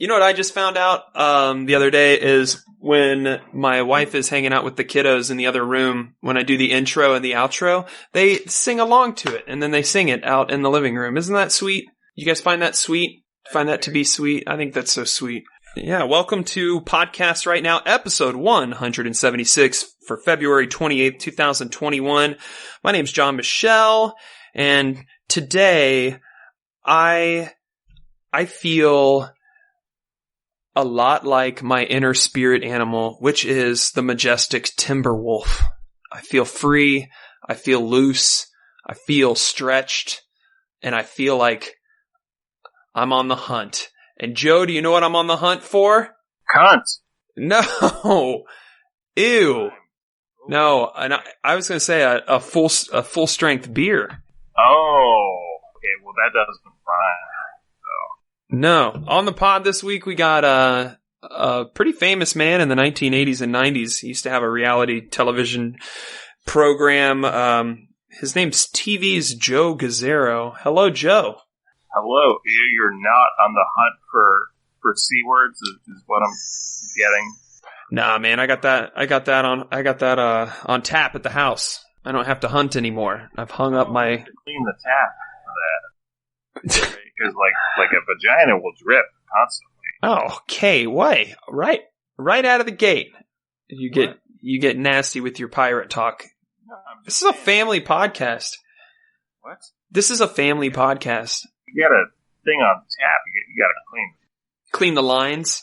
You know what I just found out the other day is when my wife is hanging out with the kiddos in the other room, when I do the intro and the outro, they sing along to it, and then they sing it out in the living room. Isn't that sweet? You guys find that sweet? Find that to be sweet? I think that's so sweet. Yeah, welcome to Podcast Right Now, episode 176 for February 28th, 2021. My name's John Michelle, and today I feel a lot like my inner spirit animal, which is the majestic timber wolf. I feel free, I feel loose, I feel stretched, and I feel like I'm on the hunt. And Joe, do you know what I'm on the hunt for? Cunt. No. Ew. No, and I was going to say a full strength beer. Oh, okay. Well, that doesn't rhyme. No. On the pod this week, we got a pretty famous man in the 1980s and 90s. He used to have a reality television program. His name's TV's Joe Gazzaro. Hello, Joe. Hello. You're not on the hunt for C words, is what I'm getting. Nah, man, I got that on tap at the house. I don't have to hunt anymore. I've hung up my clean the tap for that. Because like a vagina will drip constantly. Oh, okay, why? Right out of the gate, you get nasty with your pirate talk. No, this is a family podcast. What? This is a family podcast. You got a thing on tap. You got to clean the lines.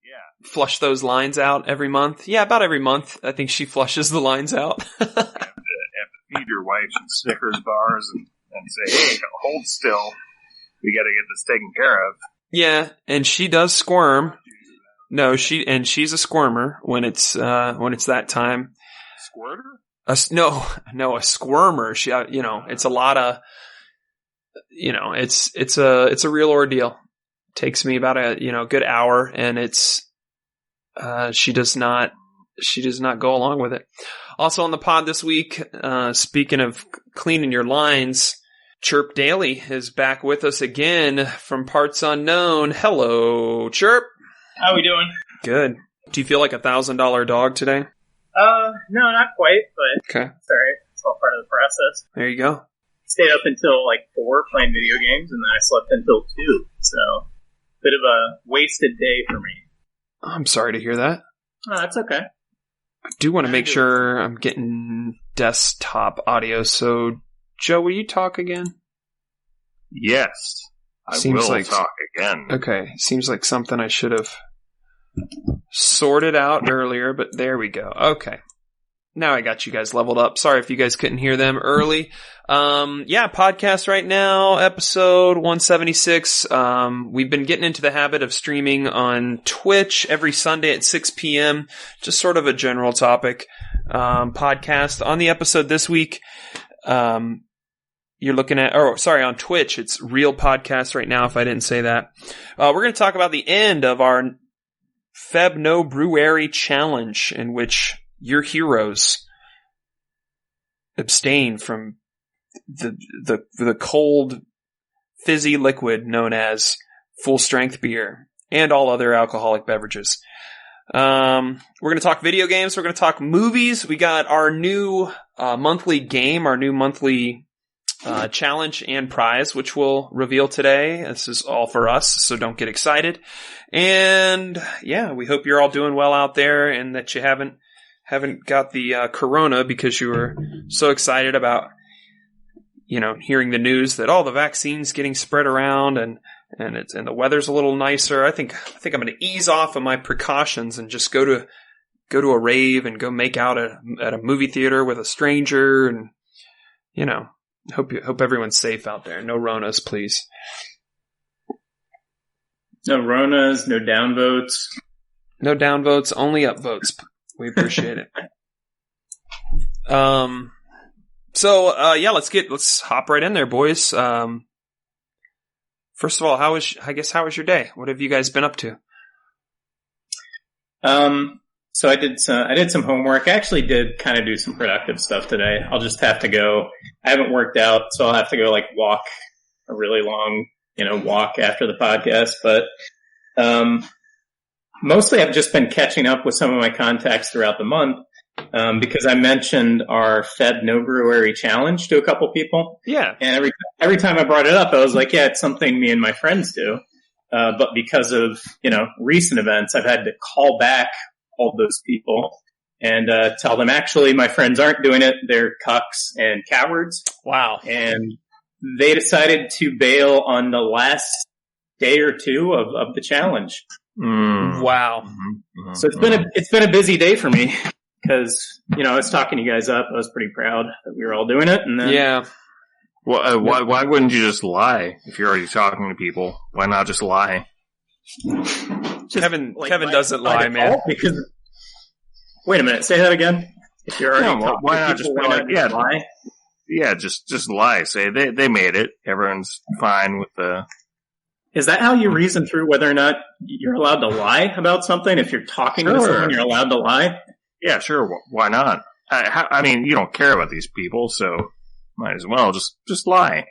Yeah. Flush those lines out every month. Yeah, about every month. I think she flushes the lines out. You have to feed your wife some Snickers bars and say, hey, hold still. We got to get this taken care of. Yeah, and she does squirm. No, she's a squirmer when it's that time. Squirter? A squirmer. She, it's a lot of, it's a real ordeal. It takes me about a good hour, and it's she does not go along with it. Also on the pod this week, speaking of cleaning your lines, Chirp Daily is back with us again from Parts Unknown. Hello, Chirp. How we doing? Good. Do you feel like $1,000 dog today? No, not quite, but okay. It's alright. It's all part of the process. There you go. Stayed up until 4 playing video games, and then I slept until 2. So, bit of a wasted day for me. I'm sorry to hear that. Oh, that's okay. I do want to make sure I'm getting desktop audio, so Joe, will you talk again? Yes, I will talk again. Okay, seems like something I should have sorted out earlier, but there we go. Okay. Now I got you guys leveled up. Sorry if you guys couldn't hear them early. Podcast right now, episode 176. We've been getting into the habit of streaming on Twitch every Sunday at 6 p.m. Just sort of a general topic podcast. On the episode this week, you're looking at, on Twitch, it's Real Podcast right now, if I didn't say that. We're going to talk about the end of our FebNoBrewary challenge, in which your heroes abstain from the cold, fizzy liquid known as full-strength beer and all other alcoholic beverages. We're going to talk video games. We're going to talk movies. We got our new monthly game, our new monthly challenge and prize, which we'll reveal today. This is all for us, so don't get excited. And yeah, we hope you're all doing well out there, and that you haven't got the corona because you were so excited about hearing the news that all the vaccines getting spread around and the weather's a little nicer. I think I'm going to ease off of my precautions and just go to a rave and go make out at a movie theater with a stranger, and hope everyone's safe out there. No Ronas, please. No Ronas, no downvotes. No downvotes, only upvotes. We appreciate it. Let's hop right in there, boys. First of all, how was your day? What have you guys been up to? So I did some homework. I actually did kind of do some productive stuff today. I'll just have to go. I haven't worked out, so I'll have to go walk a really long, walk after the podcast. But Mostly I've just been catching up with some of my contacts throughout the month, because I mentioned our FebNoBrewary challenge to a couple people. Yeah. And every time I brought it up, I was like, yeah, it's something me and my friends do. But because of, recent events, I've had to call back all those people and tell them, actually, my friends aren't doing it. They're cucks and cowards. Wow. And they decided to bail on the last day or two of the challenge. Wow. So it's been a busy day for me because, I was talking you guys up. I was pretty proud that we were all doing it. And then, yeah. Well, why wouldn't you just lie if you're already talking to people? Why not just lie? Kevin doesn't lie, man. Because wait a minute, say that again. If you're already talking why to not people, just why not just lie? Yeah, just lie. Say they made it. Everyone's fine with the. Is that how you reason through whether or not you're allowed to lie about something? If you're talking to someone, you're allowed to lie? Yeah, sure. Why not? I mean, you don't care about these people, so might as well just lie.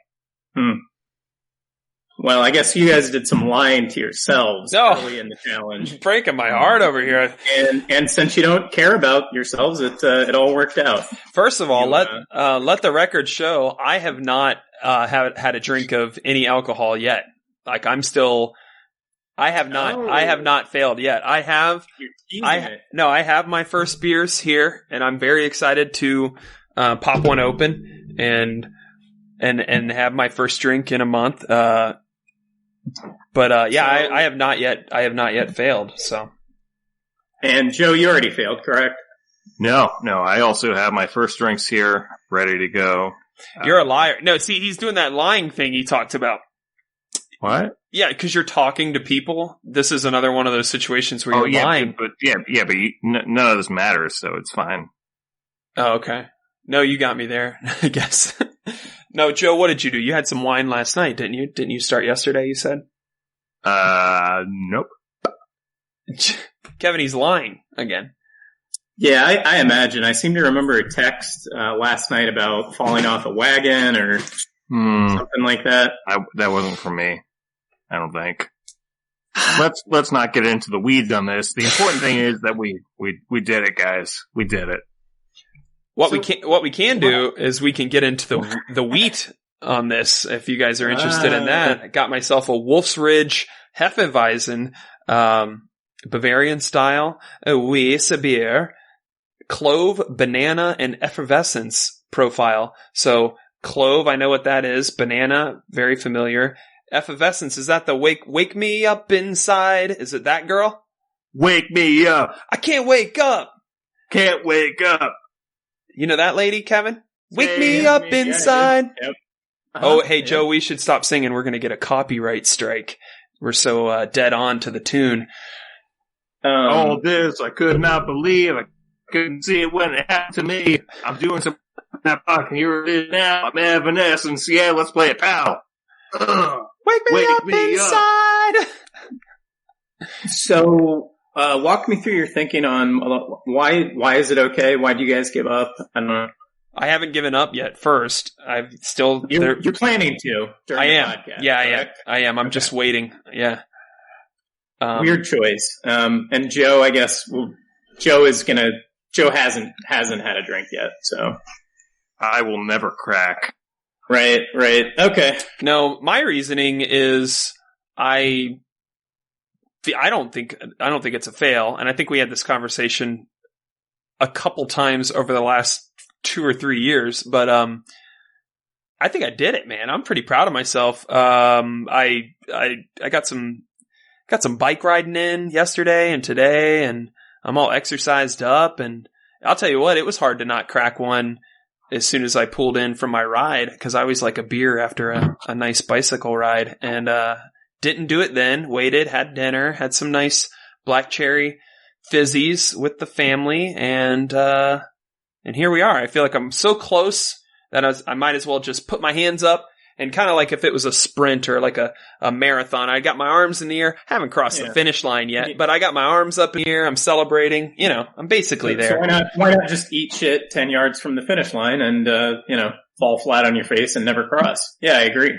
Well, I guess you guys did some lying to yourselves early in the challenge. Breaking my heart over here. And since you don't care about yourselves, it all worked out. First of all, let the record show I have not had a drink of any alcohol yet. Like I have not failed yet. I have my first beers here, and I'm very excited to pop one open and have my first drink in a month. I have not yet failed. So, and Joe, you already failed, correct? No. I also have my first drinks here, ready to go. You're a liar. No, see, he's doing that lying thing he talked about. What? Yeah, because you're talking to people. This is another one of those situations where you're lying. But none of this matters, so it's fine. Oh, okay. No, you got me there, I guess. No, Joe, what did you do? You had some wine last night, didn't you? Didn't you start yesterday, you said? Nope. Kevin, he's lying again. Yeah, I imagine. I seem to remember a text last night about falling off a wagon or something like that. That wasn't for me. I don't think. Let's not get into the weeds on this. The important thing is that we did it, guys. We did it. What we can do is we can get into the wheat on this if you guys are interested in that. I got myself a Wolf's Ridge Hefeweizen, Bavarian style, a Weisse beer, clove, banana, and effervescence profile. So clove, I know what that is. Banana, very familiar. Effervescence, is that the wake me up inside? Is it that girl? Wake me up. I can't wake up. Can't wake up. You know that lady, Kevin? Wake me up inside. Yeah, yep. Oh, hey, Joe, we should stop singing. We're going to get a copyright strike. We're so dead on to the tune. All this I could not believe. I couldn't see it when it happened to me. I'm doing some that fucking here it is now. I'm Evanescence. Yeah, let's play it, pal. Wake me up inside. So, walk me through your thinking on why is it okay? Why do you guys give up? I don't know. I haven't given up yet. First, I've still. You're planning to. During I am. the podcast, yeah, correct? I am. I'm just waiting. Yeah. Weird choice. And Joe, I guess Joe hasn't had a drink yet, so I will never crack. Right. Okay. No, my reasoning is I don't think it's a fail, and I think we had this conversation a couple times over the last 2 or 3 years, but I think I did it, man. I'm pretty proud of myself. I got some bike riding in yesterday and today, and I'm all exercised up, and I'll tell you what, it was hard to not crack one as soon as I pulled in from my ride, because I always like a beer after a nice bicycle ride, and didn't do it then. Waited, had dinner, had some nice black cherry fizzies with the family, and here we are. I feel like I'm so close that I might as well just put my hands up, and kind of like if it was a sprint or like a marathon, I got my arms in the air. Haven't crossed the finish line yet, but I got my arms up in the air. I'm celebrating. I'm basically there. So why not just eat shit 10 yards from the finish line and, fall flat on your face and never cross? Yeah, I agree.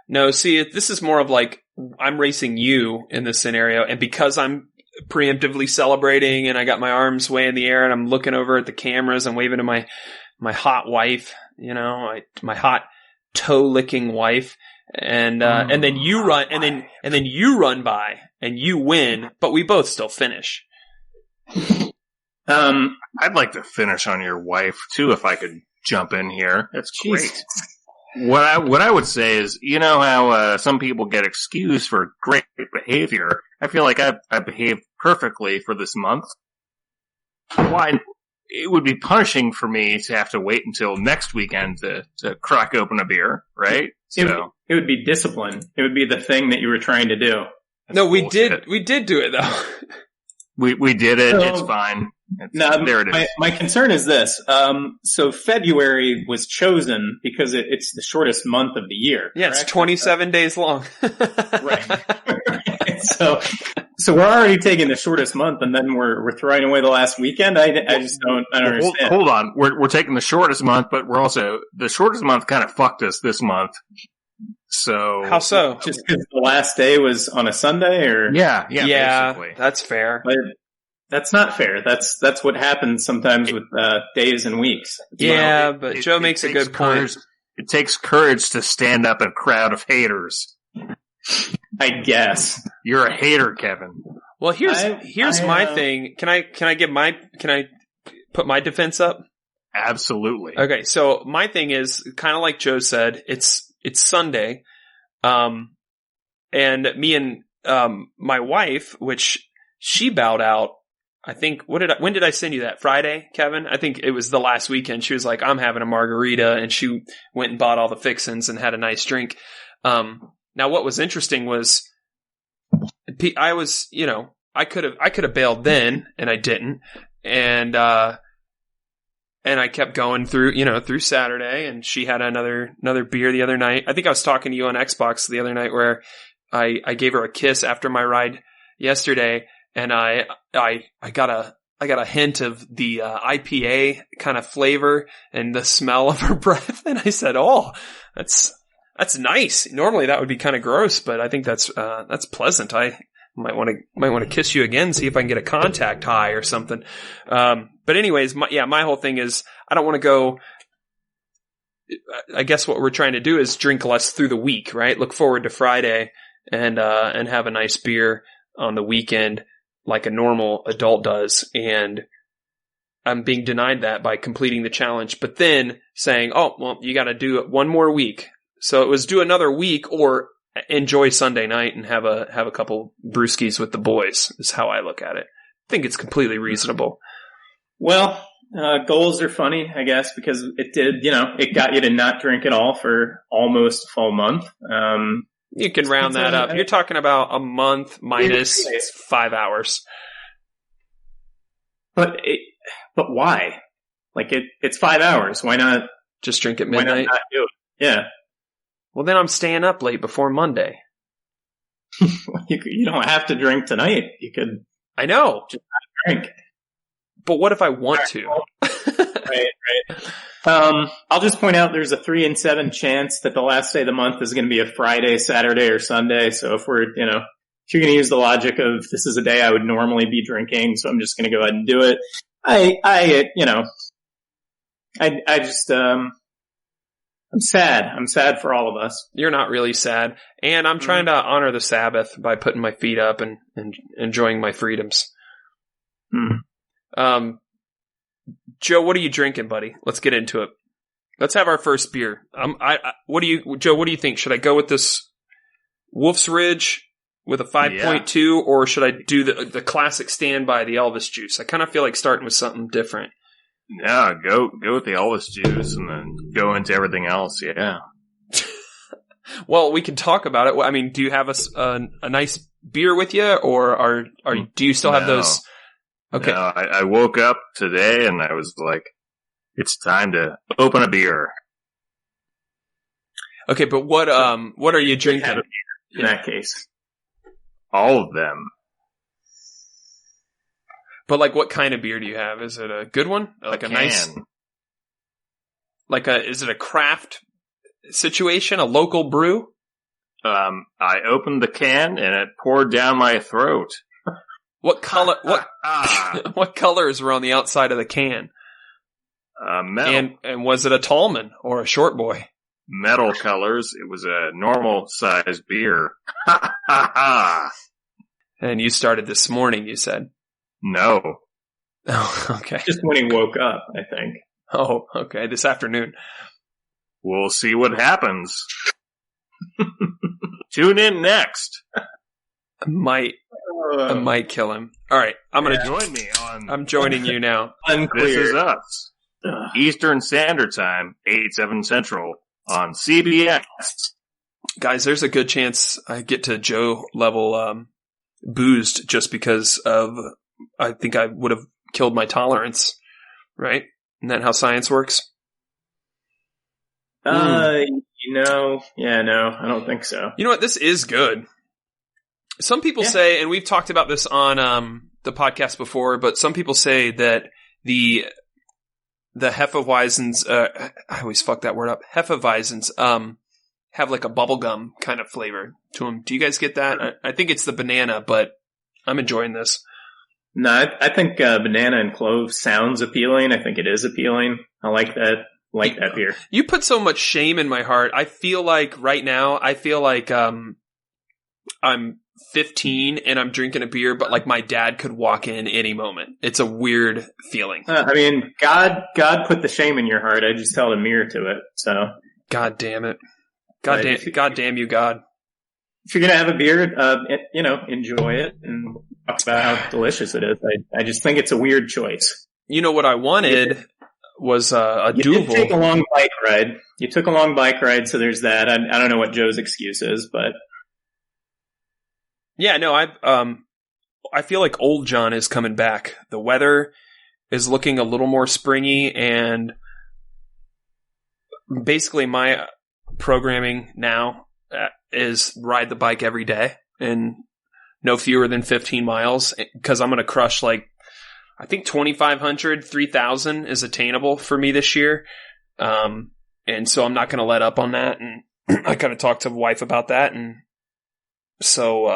No, see, this is more of like I'm racing you in this scenario, and because I'm preemptively celebrating and I got my arms way in the air and I'm looking over at the cameras and waving to my hot wife, my hot toe licking wife, and then you run, and then you run by and you win, but we both still finish. I'd like to finish on your wife too, if I could jump in here. That's great. What I would say is, you know how some people get excused for great behavior. I feel like I behaved perfectly for this month. Why? It would be punishing for me to have to wait until next weekend to crack open a beer, right? So it would be discipline. It would be the thing that you were trying to do. No, we did do it though. We did it. It's fine. There it is. My concern is this. So February was chosen because it's the shortest month of the year. Yeah, correct? It's 27 days long. Right. So we're already taking the shortest month, and then we're throwing away the last weekend. I don't understand. Hold on. We're taking the shortest month, but we're also the shortest month kind of fucked us this month. So how so? Just because the last day was on a Sunday, or yeah, basically. That's fair. But that's not fair. That's what happens sometimes with days and weeks. Yeah, but Joe makes a good point. It takes courage to stand up in a crowd of haters. I guess you're a hater, Kevin. Well, here's my thing. Can I put my defense up? Absolutely. Okay, so my thing is kind of like Joe said. It's Sunday, and me and my wife, which she bowed out. I think when did I send you that? Friday, Kevin? I think it was the last weekend. She was like, I'm having a margarita, and she went and bought all the fixins and had a nice drink. Now what was interesting was I was, I could have bailed then, and I didn't. And I kept going through Saturday, and she had another beer the other night. I think I was talking to you on Xbox the other night where I gave her a kiss after my ride yesterday. And I got a hint of the IPA kind of flavor and the smell of her breath, and I said, "Oh, that's nice." Normally that would be kind of gross, but I think that's pleasant. I might want to kiss you again, see if I can get a contact high or something. But anyways, my whole thing is I don't want to go. I guess what we're trying to do is drink less through the week, right? Look forward to Friday and have a nice beer on the weekend, like a normal adult does, and I'm being denied that by completing the challenge, but then saying, oh, well, you got to do it one more week. So it was do another week or enjoy Sunday night and have a couple brewskis with the boys is how I look at it. I think it's completely reasonable. Well, goals are funny, I guess, because it did, it got you to not drink at all for almost a full month. You can round that up. You're talking about a month minus 5 hours. But why? Like it's 5 hours. Why not just drink at midnight? Why not do it? Yeah. Well, then I'm staying up late before Monday. You don't have to drink tonight. You could. I know. Just not drink. But what if I want to? Right. I'll just point out there's a 3 in 7 chance that the last day of the month is going to be a Friday, Saturday, or Sunday. So if you're going to use the logic of this is a day I would normally be drinking, so I'm just going to go ahead and do it. I'm sad. I'm sad for all of us. You're not really sad. And I'm trying to honor the Sabbath by putting my feet up and enjoying my freedoms. Joe, what are you drinking, buddy? Let's get into it. Let's have our first beer. Joe, what do you think? Should I go with this Wolf's Ridge with a 5.2, or should I do the classic standby, the Elvis juice? I kind of feel like starting with something different. Yeah, go with the Elvis juice and then go into everything else. Yeah. Well, we can talk about it. I mean, do you have a nice beer with you, or do you still have those? Okay. No, I woke up today and I was like, it's time to open a beer. Okay, but what are you drinking? In that case, all of them. But like, what kind of beer do you have? Is it a good one? Like a nice, is it a craft situation, a local brew? I opened the can and it poured down my throat. What color? What colors were on the outside of the can? Metal. And was it a tallman or a short boy? Metal colors. It was a normal size beer. Ha ha ha. And you started this morning, you said. No. Oh, okay. Just when he woke up, I think. Oh, okay. This afternoon. We'll see what happens. Tune in next. I might kill him. All right, Join me on. I'm joining you now. Unclear. This is us. Eastern Standard Time, 8/7 Central on CBS. Guys, there's a good chance I get to Joe level boozed just because of I think I would have killed my tolerance. Right? Isn't that how science works? No, I don't think so. You know what? This is good. Some people say, and we've talked about this on the podcast before, but some people say that the Hefeweizens, I always fuck that word up, Hefeweizens, have like a bubblegum kind of flavor to them. Do you guys get that? I think it's the banana, but I'm enjoying this. No, I think banana and clove sounds appealing. I think it is appealing. I like that. Like that beer. You put so much shame in my heart. I feel like right now, I'm 15 and I'm drinking a beer, but like my dad could walk in any moment. It's a weird feeling. I mean, God put the shame in your heart. I just held a mirror to it. So, God damn it. God damn you, God. If you're gonna have a beer, enjoy it and talk about how delicious it is. I just think it's a weird choice. You know what I wanted was a Duvel. You took a long bike ride. You took a long bike ride, so there's that. I don't know what Joe's excuse is, but yeah, no, I feel like old John is coming back. The weather is looking a little more springy, and basically my programming now is ride the bike every day and no fewer than 15 miles because I'm going to crush I think 2,500, 3,000 is attainable for me this year. And so I'm not going to let up on that. And I kind of talked to the wife about that. And so,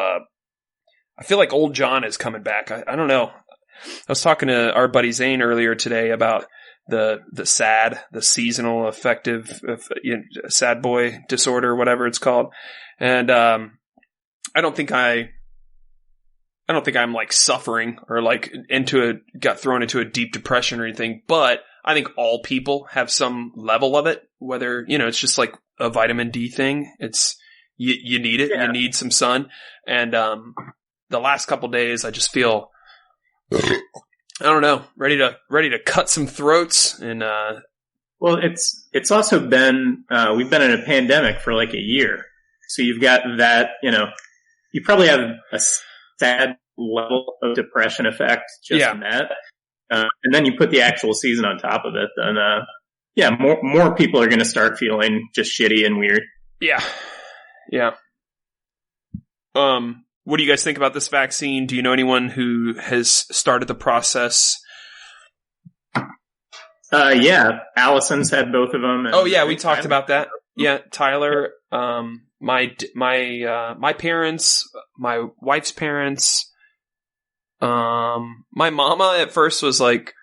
I feel like old John is coming back. I don't know. I was talking to our buddy Zane earlier today about the seasonal affective, sad boy disorder, whatever it's called. And, I don't think I'm like suffering or like got thrown into a deep depression or anything, but I think all people have some level of it, whether, it's just like a vitamin D thing. It's, you need it. Yeah. You need some sun. And, the last couple days, I just feel, I don't know, ready to cut some throats and, well, it's also been, we've been in a pandemic for like a year. So you've got that, you probably have a sad level of depression effect just in that. And then you put the actual season on top of it, then, more people are going to start feeling just shitty and weird. Yeah. Yeah. What do you guys think about this vaccine? Do you know anyone who has started the process? Allison's had both of them. We talked about that. Yeah, Tyler, my parents, my wife's parents, my mama at first was like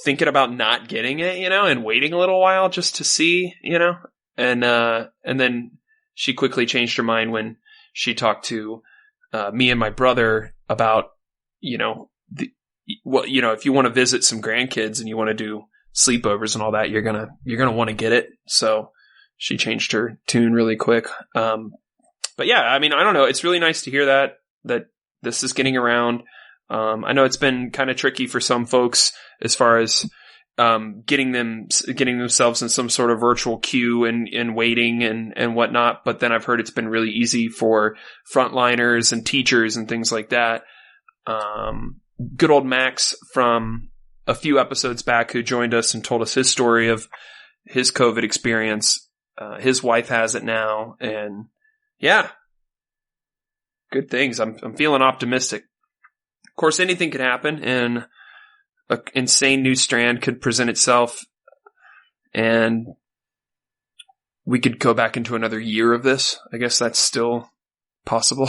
thinking about not getting it, and waiting a little while just to see, and then she quickly changed her mind when she talked to me and my brother about, if you want to visit some grandkids and you want to do sleepovers and all that, you're gonna want to get it. So she changed her tune really quick. But yeah, I mean, I don't know. It's really nice to hear that this is getting around. I know it's been kind of tricky for some folks as far as getting themselves in some sort of virtual queue and waiting and whatnot. But then I've heard it's been really easy for frontliners and teachers and things like that. Good old Max from a few episodes back who joined us and told us his story of his COVID experience. His wife has it now, and yeah, good things. I'm feeling optimistic. Of course, anything could happen, and an insane new strand could present itself, and we could go back into another year of this. I guess that's still possible.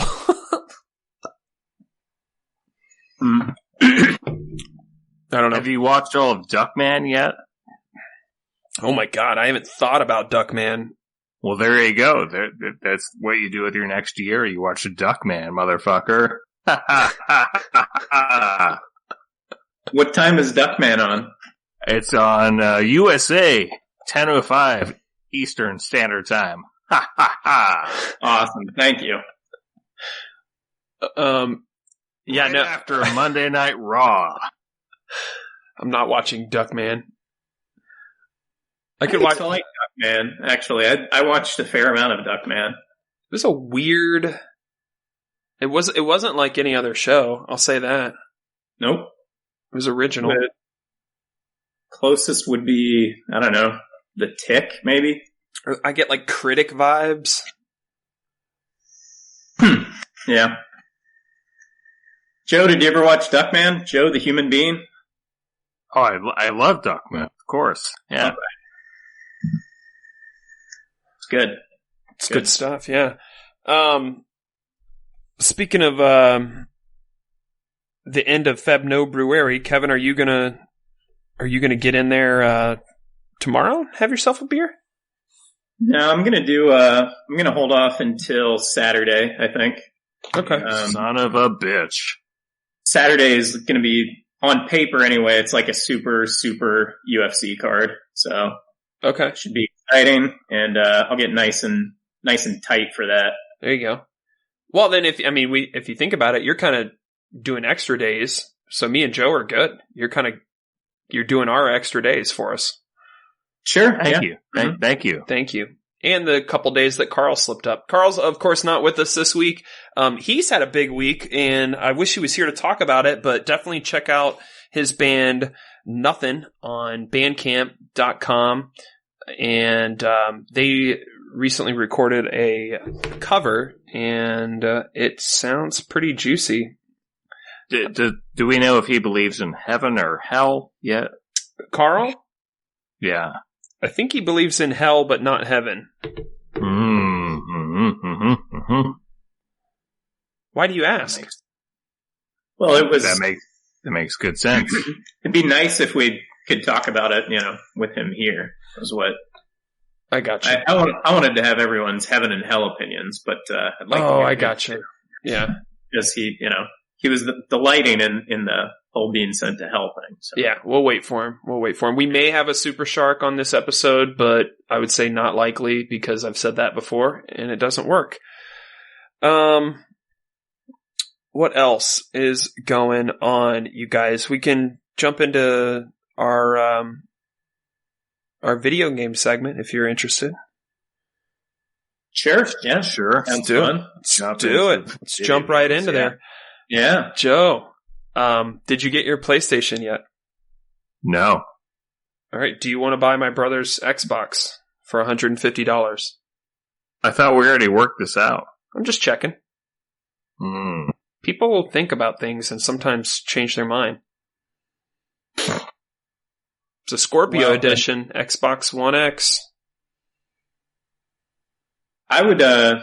I don't know. Have you watched all of Duckman yet? Oh my god, I haven't thought about Duckman. Well, there you go. That's what you do with your next year. You watch Duckman, motherfucker. What time is Duckman on? It's on USA, 10:05 Eastern Standard Time. Awesome, thank you. Yeah, no. After Monday Night Raw. I'm not watching Duckman. I like Duckman, actually. I watched a fair amount of Duckman. It was a weird... It wasn't like any other show, I'll say that. Nope. It was original. The closest would be, I don't know, The Tick, maybe? I get like critic vibes. Yeah. Joe, did you ever watch Duckman? Joe, the human being? Oh, I love Duckman, of course. Yeah. Okay. It's good. It's good stuff, yeah. Speaking of the end of FebNoBrewary, Kevin, are you gonna get in there tomorrow? Have yourself a beer? No, I'm gonna hold off until Saturday, I think. Okay. Son of a bitch. Saturday is gonna be, on paper anyway, it's like a super, super UFC card. So okay, it should be exciting, and I'll get nice and tight for that. There you go. Well, then, if you think about it, you're kind of doing extra days. So me and Joe are good. You're doing our extra days for us. Sure. Thank you. Thank you. Thank you. And the couple days that Carl slipped up. Carl's, of course, not with us this week. He's had a big week, and I wish he was here to talk about it, but definitely check out his band, Nothing, on bandcamp.com. And they recently recorded a cover, and it sounds pretty juicy. Do we know if he believes in heaven or hell yet? Carl? Yeah. I think he believes in hell, but not heaven. Why do you ask? Well, that makes good sense. It'd be nice if we could talk about it, with him here. Was what I got you. I wanted to have everyone's heaven and hell opinions, but I'd like. Oh, I got you. Yeah, because he was delighting in the whole being sent to hell thing. So. Yeah, we'll wait for him. We may have a Super Shark on this episode, but I would say not likely because I've said that before and it doesn't work. What else is going on, you guys? We can jump into our video game segment if you're interested. Sure. Yeah. Sure. Let's do it. Let's jump right into there. Yeah. Joe, did you get your PlayStation yet? No. All right. Do you want to buy my brother's Xbox for $150? I thought we already worked this out. I'm just checking. People will think about things and sometimes change their mind. It's a Scorpio edition, Xbox One X. I would buy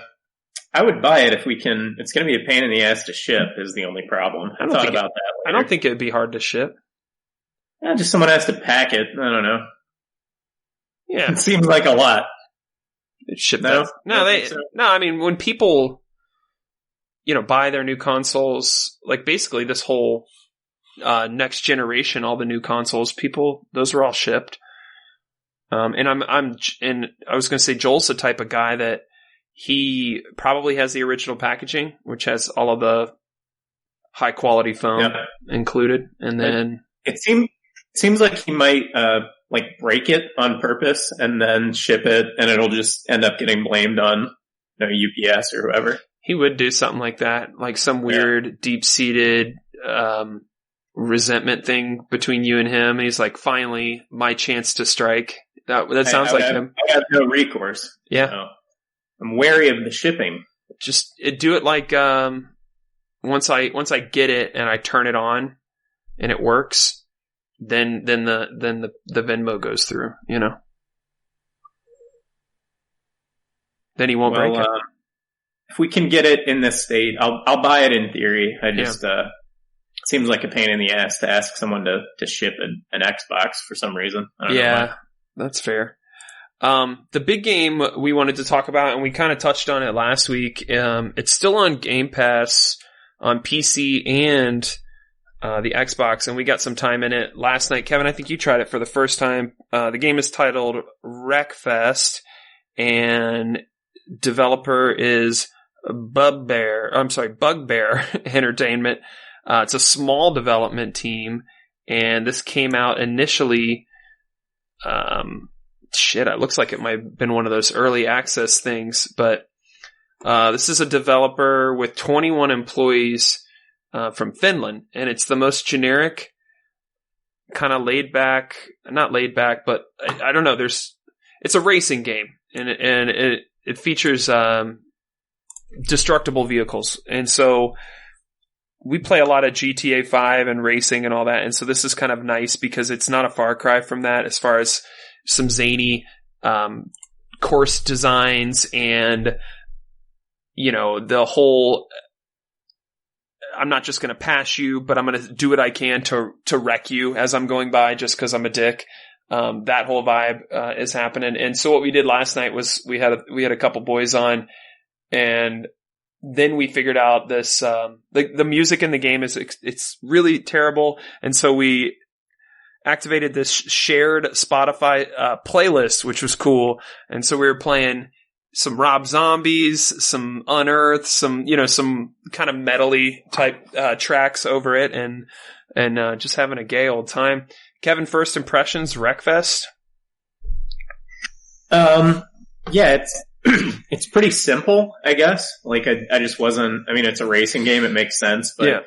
it if we can. It's going to be a pain in the ass to ship is the only problem. I thought about that later. I don't think it'd be hard to ship. Just someone has to pack it. I don't know. Yeah. It seems like a lot. Ship that. No, I mean, when people, buy their new consoles, like basically this whole next generation, all the new consoles, those are all shipped. And I was going to say Joel's the type of guy that he probably has the original packaging, which has all of the high quality foam included. And then it seems like he might, break it on purpose and then ship it, and it'll just end up getting blamed on UPS or whoever. He would do something like that, like some weird deep-seated resentment thing between you and him. And he's like, finally, my chance to strike. That sounds like him. I have no recourse. Yeah. So I'm wary of the shipping. Just do it like once I get it and I turn it on and it works, then the Venmo goes through, Then he won't break it. If we can get it in this state, I'll buy it in theory. I just it seems like a pain in the ass to ask someone to ship an Xbox for some reason. I don't know why. That's fair. The big game we wanted to talk about, and we kind of touched on it last week. It's still on Game Pass on PC and the Xbox, and we got some time in it last night. Kevin, I think you tried it for the first time. The game is titled Wreckfest, and developer is Bugbear Entertainment. It's a small development team, and this came out initially. It looks like it might have been one of those early access things, but this is a developer with 21 employees from Finland, and it's the most generic, kind of not laid back, but I don't know. It's a racing game, and it features destructible vehicles, and so we play a lot of GTA 5 and racing and all that, and so this is kind of nice because it's not a far cry from that as far as some zany course designs and, the whole I'm not just going to pass you, but I'm going to do what I can to wreck you as I'm going by just because I'm a dick. That whole vibe is happening. And so what we did last night was we had a couple boys on, and then we figured out this the music in the game it's really terrible, and so we activated this shared Spotify playlist, which was cool. And so we were playing some Rob Zombies, some Unearth, some kind of metal-y type tracks over it, and just having a gay old time. Kevin, first impressions, Wreckfest? Yeah, it's pretty simple, I guess. Like I just wasn't. I mean, it's a racing game; it makes sense, but. Yeah.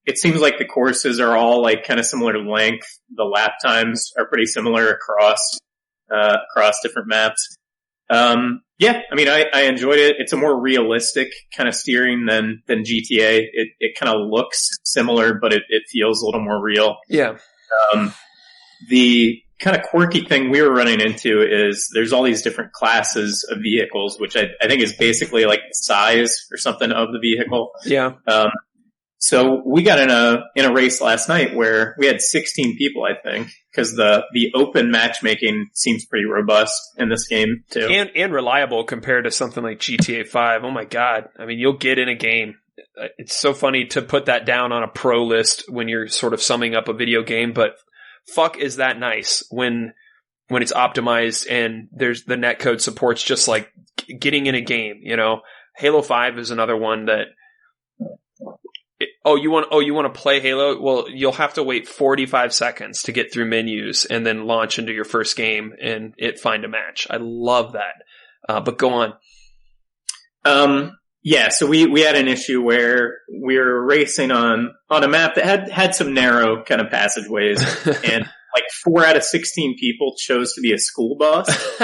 It seems like the courses are all like kind of similar to length. The lap times are pretty similar across different maps. Yeah, I mean, I enjoyed it. It's a more realistic kind of steering than GTA. It kind of looks similar, but it feels a little more real. Yeah. The kind of quirky thing we were running into is there's all these different classes of vehicles, which I think is basically like the size or something of the vehicle. Yeah. So we got in a race last night where we had 16 people, I think, because the open matchmaking seems pretty robust in this game too, and reliable compared to something like GTA 5. Oh my god! I mean, you'll get in a game. It's so funny to put that down on a pro list when you're sort of summing up a video game, but fuck, is that nice when it's optimized and there's the netcode supports just like getting in a game. Halo 5 is another one that. You want to play Halo? Well, you'll have to wait 45 seconds to get through menus and then launch into your first game and find a match. I love that. But go on. Yeah, so we had an issue where we were racing on a map that had some narrow kind of passageways, and like 4 out of 16 people chose to be a school bus.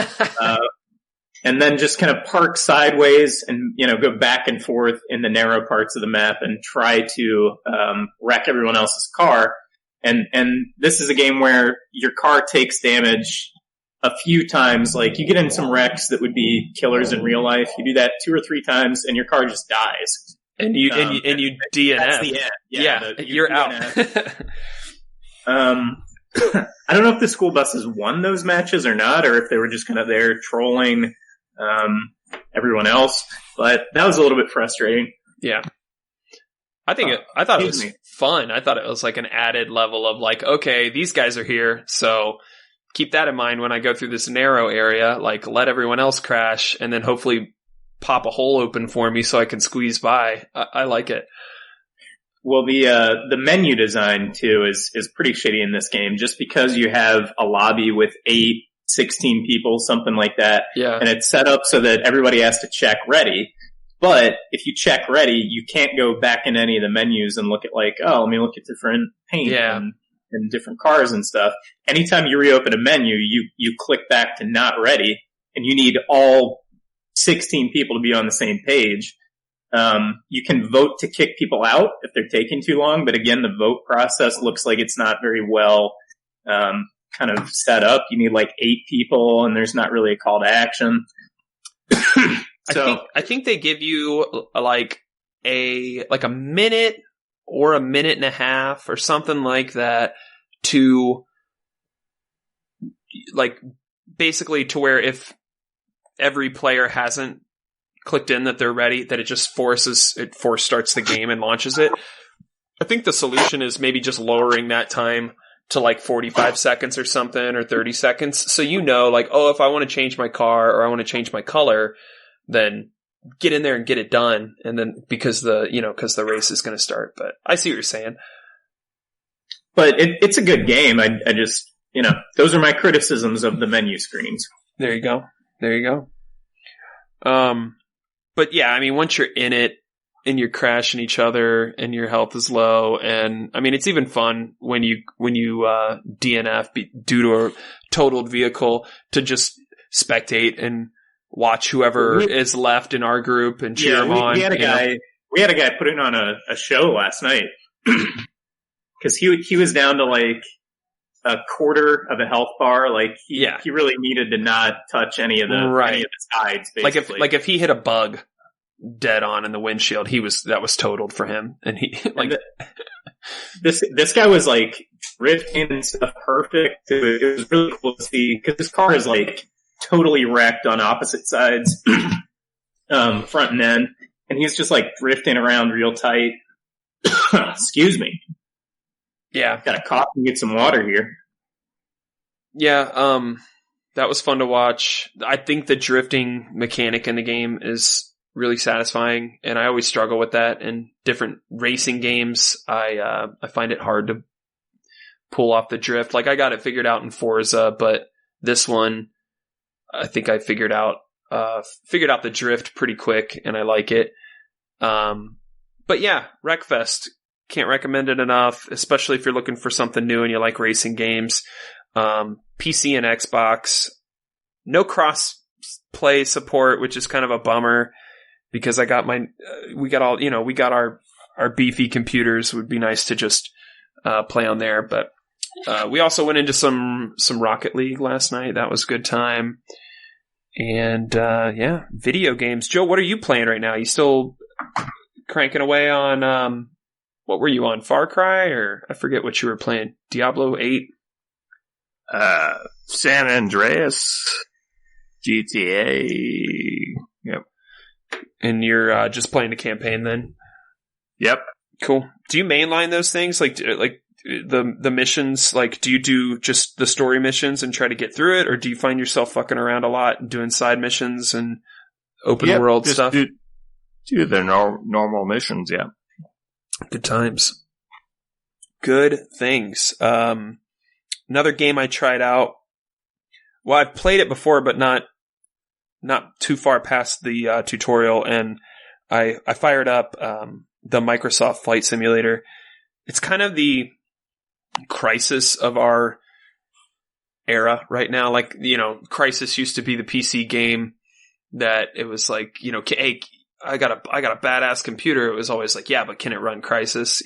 And then just kind of park sideways and, go back and forth in the narrow parts of the map and try to wreck everyone else's car. And this is a game where your car takes damage a few times. Like, you get in some wrecks that would be killers in real life. You do that 2 or 3 times and your car just dies. And you DNF. That's the end. Yeah, you're out. I don't know if the school buses won those matches or not, or if they were just kind of there trolling everyone else, but that was a little bit frustrating. Yeah. I thought it was fun. I thought it was like an added level of like, okay, these guys are here, so keep that in mind when I go through this narrow area, like let everyone else crash and then hopefully pop a hole open for me so I can squeeze by. I like it. Well, the menu design too is pretty shitty in this game, just because you have a lobby with 16 people, something like that. Yeah. And it's set up so that everybody has to check ready. But if you check ready, you can't go back in any of the menus and look at like, let me look at different paint and different cars and stuff. Anytime you reopen a menu, you click back to not ready, and you need all 16 people to be on the same page. You can vote to kick people out if they're taking too long, but again, the vote process looks like it's not very well kind of set up. You need like 8 people, and there's not really a call to action. So I think they give you like a minute or a minute and a half or something like that to like basically to where if every player hasn't clicked in that they're ready, that it just force starts the game and launches it. I think the solution is maybe just lowering that time to like 45 seconds or something, or 30 seconds. So like, oh, if I want to change my car or I want to change my color, then get in there and get it done. And then because the race is going to start. But I see what you're saying. But it's a good game. I just, those are my criticisms of the menu screens. There you go. But yeah, I mean, once you're in it and you're crashing each other and your health is low, and I mean, it's even fun when you DNF due to a totaled vehicle to just spectate and watch whoever is left in our group and cheer them on. We had a guy putting on a show last night because he was down to like a quarter of a health bar. Like he really needed to not touch any of the sides. Basically. Like if he hit a bug dead on in the windshield, that was totaled for him. And he like this guy was like drifting and stuff perfect. It was really cool to see because this car is like totally wrecked on opposite sides, front and end, and he's just like drifting around real tight. Excuse me. Yeah. Gotta cough and get some water here. Yeah, that was fun to watch. I think the drifting mechanic in the game is really satisfying, and I always struggle with that in different racing games. I find it hard to pull off the drift. Like I got it figured out in Forza, but this one, I think I figured out the drift pretty quick, and I like it. But yeah, Wreckfest. Can't recommend it enough, especially if you're looking for something new and you like racing games. PC and Xbox. No cross play support, which is kind of a bummer because we got our beefy computers. It would be nice to just play on there. But we also went into some Rocket League last night. That was a good time. And video games. Joe, what are you playing right now? You still cranking away on what were you on? Far Cry, or I forget what you were playing. Diablo 8? San Andreas, GTA. Yep. And you're just playing the campaign then? Yep. Cool. Do you mainline those things? Like the missions, like do you do just the story missions and try to get through it, or do you find yourself fucking around a lot and doing side missions and open world stuff? Do the normal missions, yeah. Good times. Good things. Another game I tried out. Well, I've played it before, but not too far past the tutorial, and I fired up the Microsoft Flight Simulator. It's kind of the Crisis of our era right now. Like, Crisis used to be the PC game that it was like, hey, I got a badass computer. It was always like, yeah, but can it run Crisis?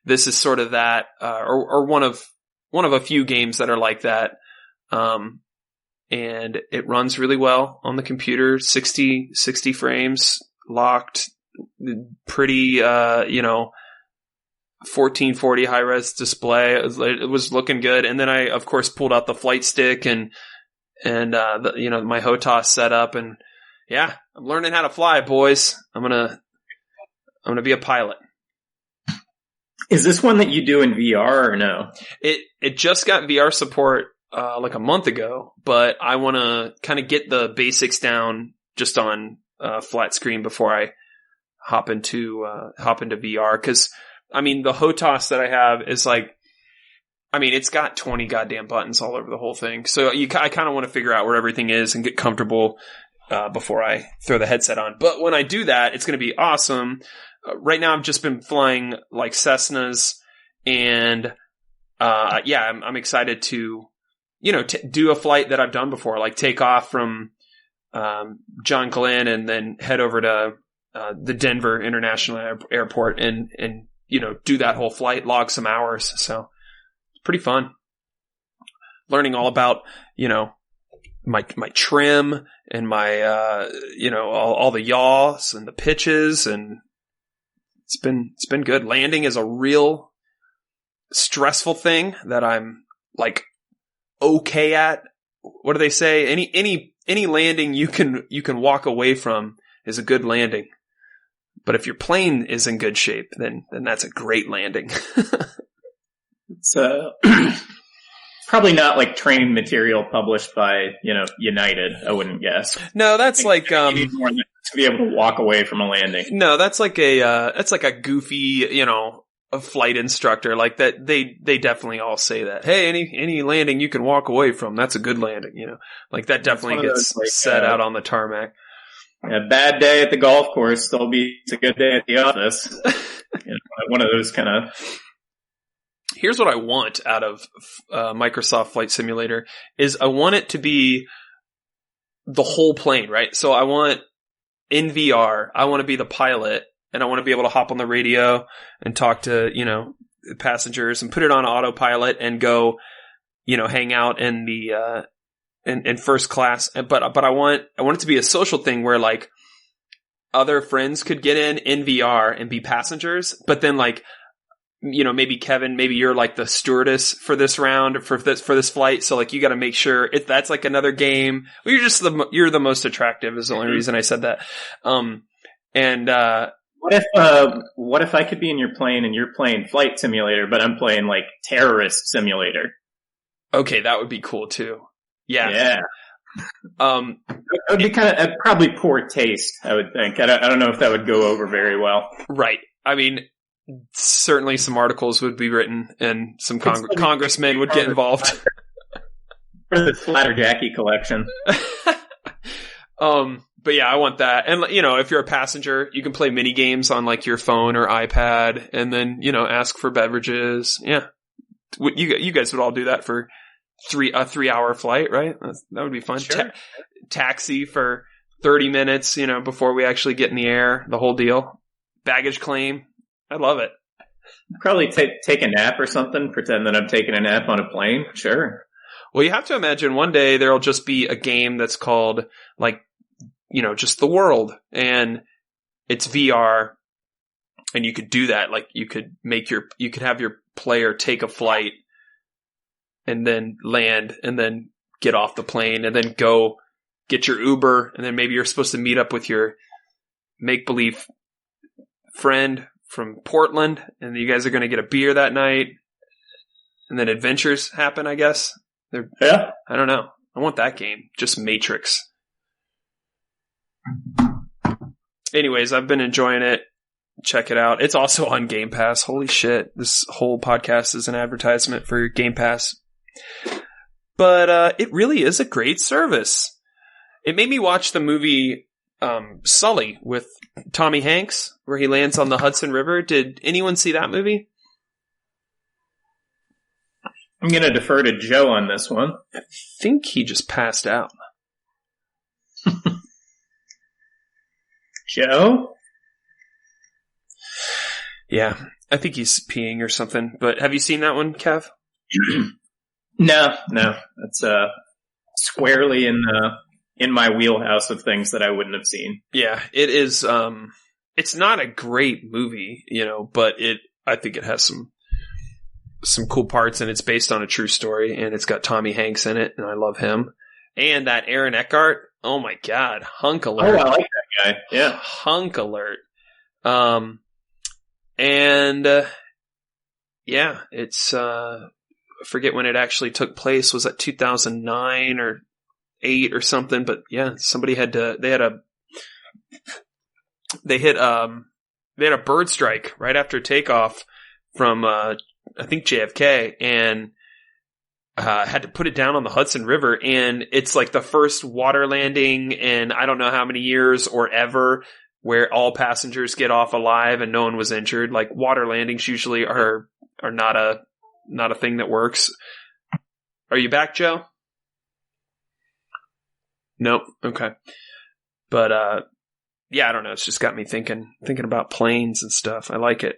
This is sort of that, or one of a few games that are like that. And it runs really well on the computer, 60 frames locked, pretty, 1440 high res display. It was looking good. And then I, of course, pulled out the flight stick and my HOTAS set up, and yeah, I'm learning how to fly, boys. I'm gonna be a pilot. Is this one that you do in VR or no? It just got VR support like a month ago, but I want to kind of get the basics down just on flat screen before I hop into VR. Because I mean, the HOTAS that I have is like, I mean, it's got 20 goddamn buttons all over the whole thing. So I kind of want to figure out where everything is and get comfortable before I throw the headset on. But when I do that, it's going to be awesome. Right now, I've just been flying like Cessnas, and I'm excited to, do a flight that I've done before, like take off from John Glenn and then head over to the Denver International Airport and do that whole flight, log some hours. So it's pretty fun. Learning all about, my trim and my, all the yaws and the pitches, and it's been good. Landing is a real stressful thing that I'm like okay at. What do they say? Any landing you can walk away from is a good landing. But if your plane is in good shape, then that's a great landing. It's probably not like training material published by, United, I wouldn't guess. No, that's like you need more than to be able to walk away from a landing. No, that's like a goofy, a flight instructor like that. They definitely all say that. Hey, any landing you can walk away from, that's a good landing, Like that definitely gets said out on the tarmac. A bad day at the golf course still it's a good day at the office. One of those kind of. Here's what I want out of Microsoft Flight Simulator is I want it to be the whole plane, right? So I want in VR, I want to be the pilot, and I want to be able to hop on the radio and talk to, passengers and put it on autopilot and go, hang out in the in first class. But I want it to be a social thing where like other friends could get in VR and be passengers, but then like, maybe Kevin, maybe you're like the stewardess for this round, for this flight. So like, you got to make sure that's like another game. Well, you're the most attractive is the only reason I said that. What if I could be in your plane and you're playing Flight Simulator, but I'm playing like Terrorist Simulator? Okay. That would be cool too. Yeah. Yeah. It would be kind of probably poor taste, I would think. I don't know if that would go over very well. Right. I mean, certainly some articles would be written and some congressmen would get involved. For the Flatter Jackie collection. But yeah, I want that. And, if you're a passenger, you can play mini games on like your phone or iPad and then, ask for beverages. Yeah. You guys would all do that for a 3-hour flight, right? That would be fun. Sure. Taxi for 30 minutes, before we actually get in the air, the whole deal. Baggage claim. I love it. Probably take a nap or something. Pretend that I'm taking a nap on a plane. Sure. Well, you have to imagine one day there'll just be a game that's called like, just the world, and it's VR, and you could do that. Like you could have your player take a flight and then land and then get off the plane and then go get your Uber. And then maybe you're supposed to meet up with your make-believe friend from Portland, and you guys are going to get a beer that night, and then adventures happen, I guess. Yeah. I don't know. I want that game. Just Matrix. Anyways, I've been enjoying it. Check it out. It's also on Game Pass. Holy shit. This whole podcast is an advertisement for Game Pass. But it really is a great service. It made me watch the movie Sully with Tommy Hanks, where he lands on the Hudson River. Did anyone see that movie? I'm going to defer to Joe on this one. I think he just passed out. Joe? Yeah, I think he's peeing or something. But have you seen that one, Kev? No. That's squarely in my wheelhouse of things that I wouldn't have seen. Yeah, it is. It's not a great movie, but I think it has some cool parts, and it's based on a true story, and it's got Tommy Hanks in it, and I love him. And that Aaron Eckhart, oh my God, hunk alert. Oh, I like that guy. Yeah. Hunk alert. Yeah, it's, I forget when it actually took place. Was that 2009 or 8 or something? But yeah, somebody they had a bird strike right after takeoff from, I think JFK, and had to put it down on the Hudson River, and it's like the first water landing in I don't know how many years or ever where all passengers get off alive and no one was injured. Like water landings usually are not a thing that works. Are you back, Joe? Nope. Okay. But yeah, I don't know. It's just got me thinking about planes and stuff. I like it.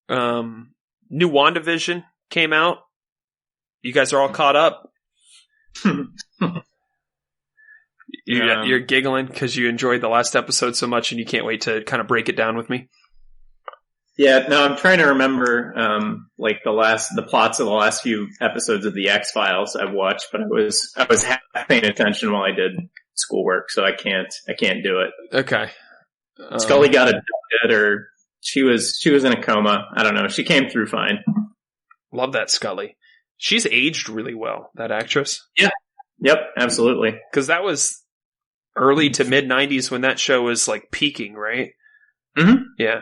New WandaVision came out. You guys are all caught up. You're giggling because you enjoyed the last episode so much and you can't wait to kind of break it down with me. Yeah, no, I'm trying to remember, the plots of the last few episodes of the X-Files I've watched, but I was half paying attention while I did schoolwork, so I can't do it. Okay. Scully got abducted, or she was in a coma. I don't know. She came through fine. Love that Scully. She's aged really well, that actress. Yeah. Yep, absolutely. Because that was early to mid 90s when that show was like peaking, right? Mm-hmm. Yeah.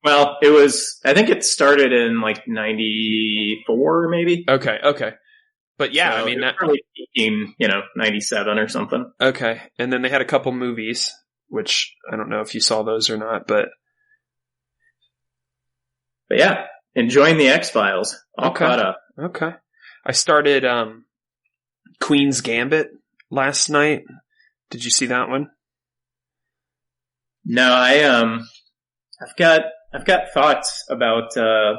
Well, I think it started in like 94, maybe. Okay. But yeah, so I mean, that probably peaking, 97 or something. Okay. And then they had a couple movies, which I don't know if you saw those or not, but yeah, enjoying the X-Files. All caught up. Okay. I started, Queen's Gambit last night. Did you see that one? No, I've got thoughts about the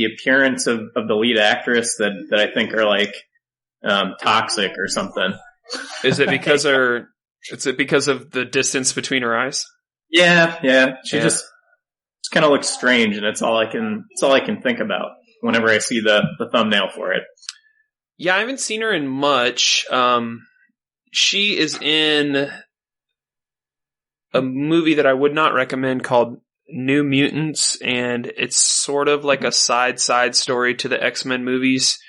appearance of the lead actress that I think are like toxic or something. Is it because because of the distance between her eyes? Yeah. She just kind of looks strange, and it's all I can think about whenever I see the thumbnail for it. Yeah, I haven't seen her in much. She is in a movie that I would not recommend called New Mutants, and it's sort of like a side story to the X-Men movies,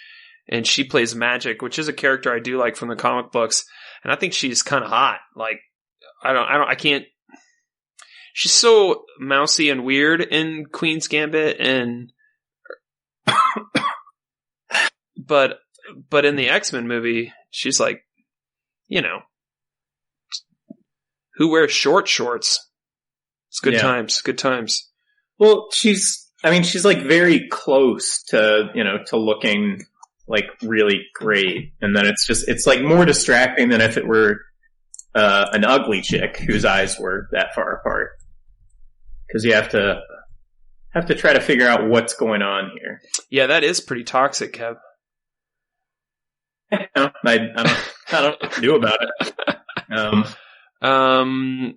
and she plays Magic, which is a character I do like from the comic books, and I think she's kind of hot. Like, I can't, she's so mousy and weird in Queen's Gambit, and but in the X-Men movie, she's like, who wears shorts? It's good times. Good times. Well, she's like very close to looking like really great. And then it's like more distracting than if it were, an ugly chick whose eyes were that far apart. Cause you have to try to figure out what's going on here. Yeah, that is pretty toxic, Kev. I don't know what to do about it.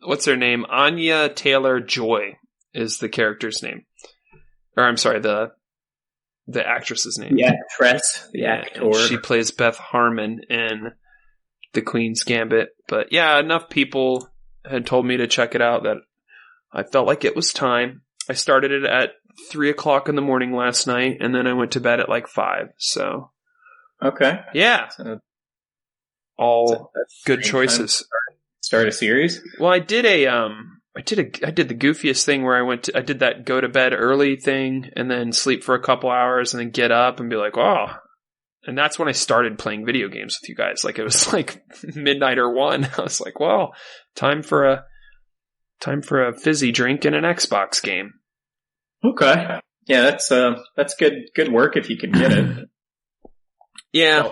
What's her name? Anya Taylor-Joy is the character's name. Or I'm sorry, the actress's name. The actress. The actor. She plays Beth Harmon in The Queen's Gambit. But yeah, enough people had told me to check it out that I felt like it was time. I started it at 3:00 in the morning last night, and then I went to bed at like 5. So. Okay. Yeah. So, that's good choices. Start a series? Well, I did the goofiest thing where I did that go to bed early thing and then sleep for a couple hours and then get up and be like, oh. And that's when I started playing video games with you guys. Like, it was like midnight or 1. I was like, well, time for a fizzy drink and an Xbox game. Okay. Yeah, that's good work if you can get it. Yeah.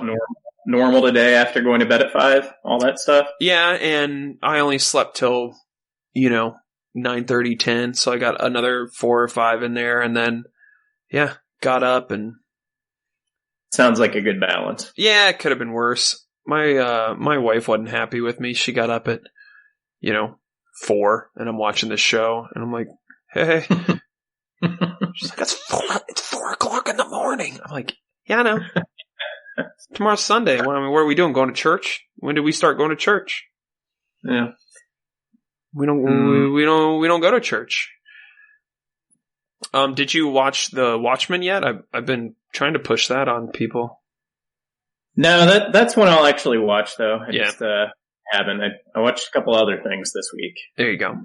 Normal today after going to bed at 5, all that stuff. Yeah, and I only slept till, 9:30, 10, so I got another 4 or 5 in there, and then, yeah, got up and... Sounds like a good balance. Yeah, it could have been worse. My wife wasn't happy with me. She got up at, 4, and I'm watching this show, and I'm like, hey. She's like, it's 4 o'clock in the morning. I'm like, yeah, I know. Tomorrow's Sunday. What are we doing? Going to church? When did we start going to church? Yeah. We don't go to church. Did you watch The Watchmen yet? I've been trying to push that on people. No, that's one I'll actually watch though. I just haven't. I watched a couple other things this week. There you go.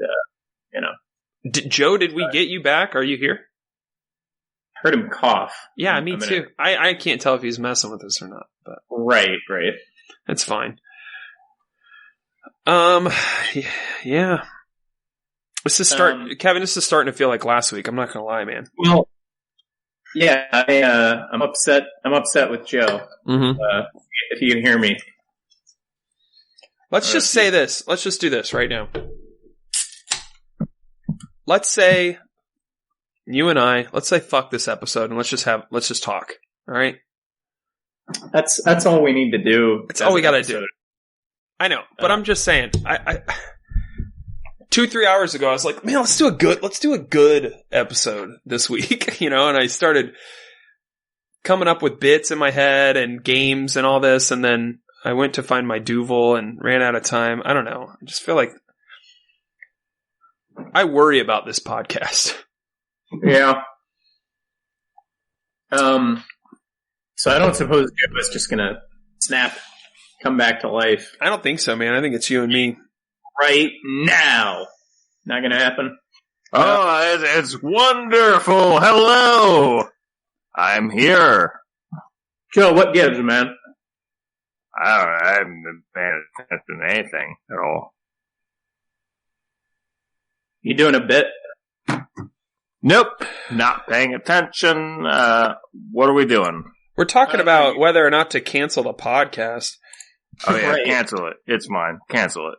And, Joe, did we get you back? Are you here? Heard him cough. Yeah, me too. I can't tell if he's messing with us or not, but right. That's fine. Yeah. This is Kevin, this is starting to feel like last week. I'm not gonna lie, man. Well, yeah, I'm upset. I'm upset with Joe. Mm-hmm. If you can hear me. Let's just say this. Let's just do this right now. Let's say you and let's say fuck this episode and let's just talk. All right? That's all we need to do. That's all we got to do. I know, but I'm just saying. I 2-3 hours ago, I was like, man, let's do a good episode this week, and I started coming up with bits in my head and games and all this, and then I went to find my Duvel and ran out of time. I don't know. I just feel like I worry about this podcast. Yeah. So I don't suppose Joe is just gonna come back to life. I don't think so, man. I think it's you and me. Right now. Not gonna happen. Oh, it's wonderful. Hello. I'm here. Joe, what gives, man? I haven't been paying attention to anything at all. You doing a bit? Nope. Not paying attention. What are we doing? We're talking about whether or not to cancel the podcast. Oh yeah, Right. Cancel it. It's mine. Cancel it.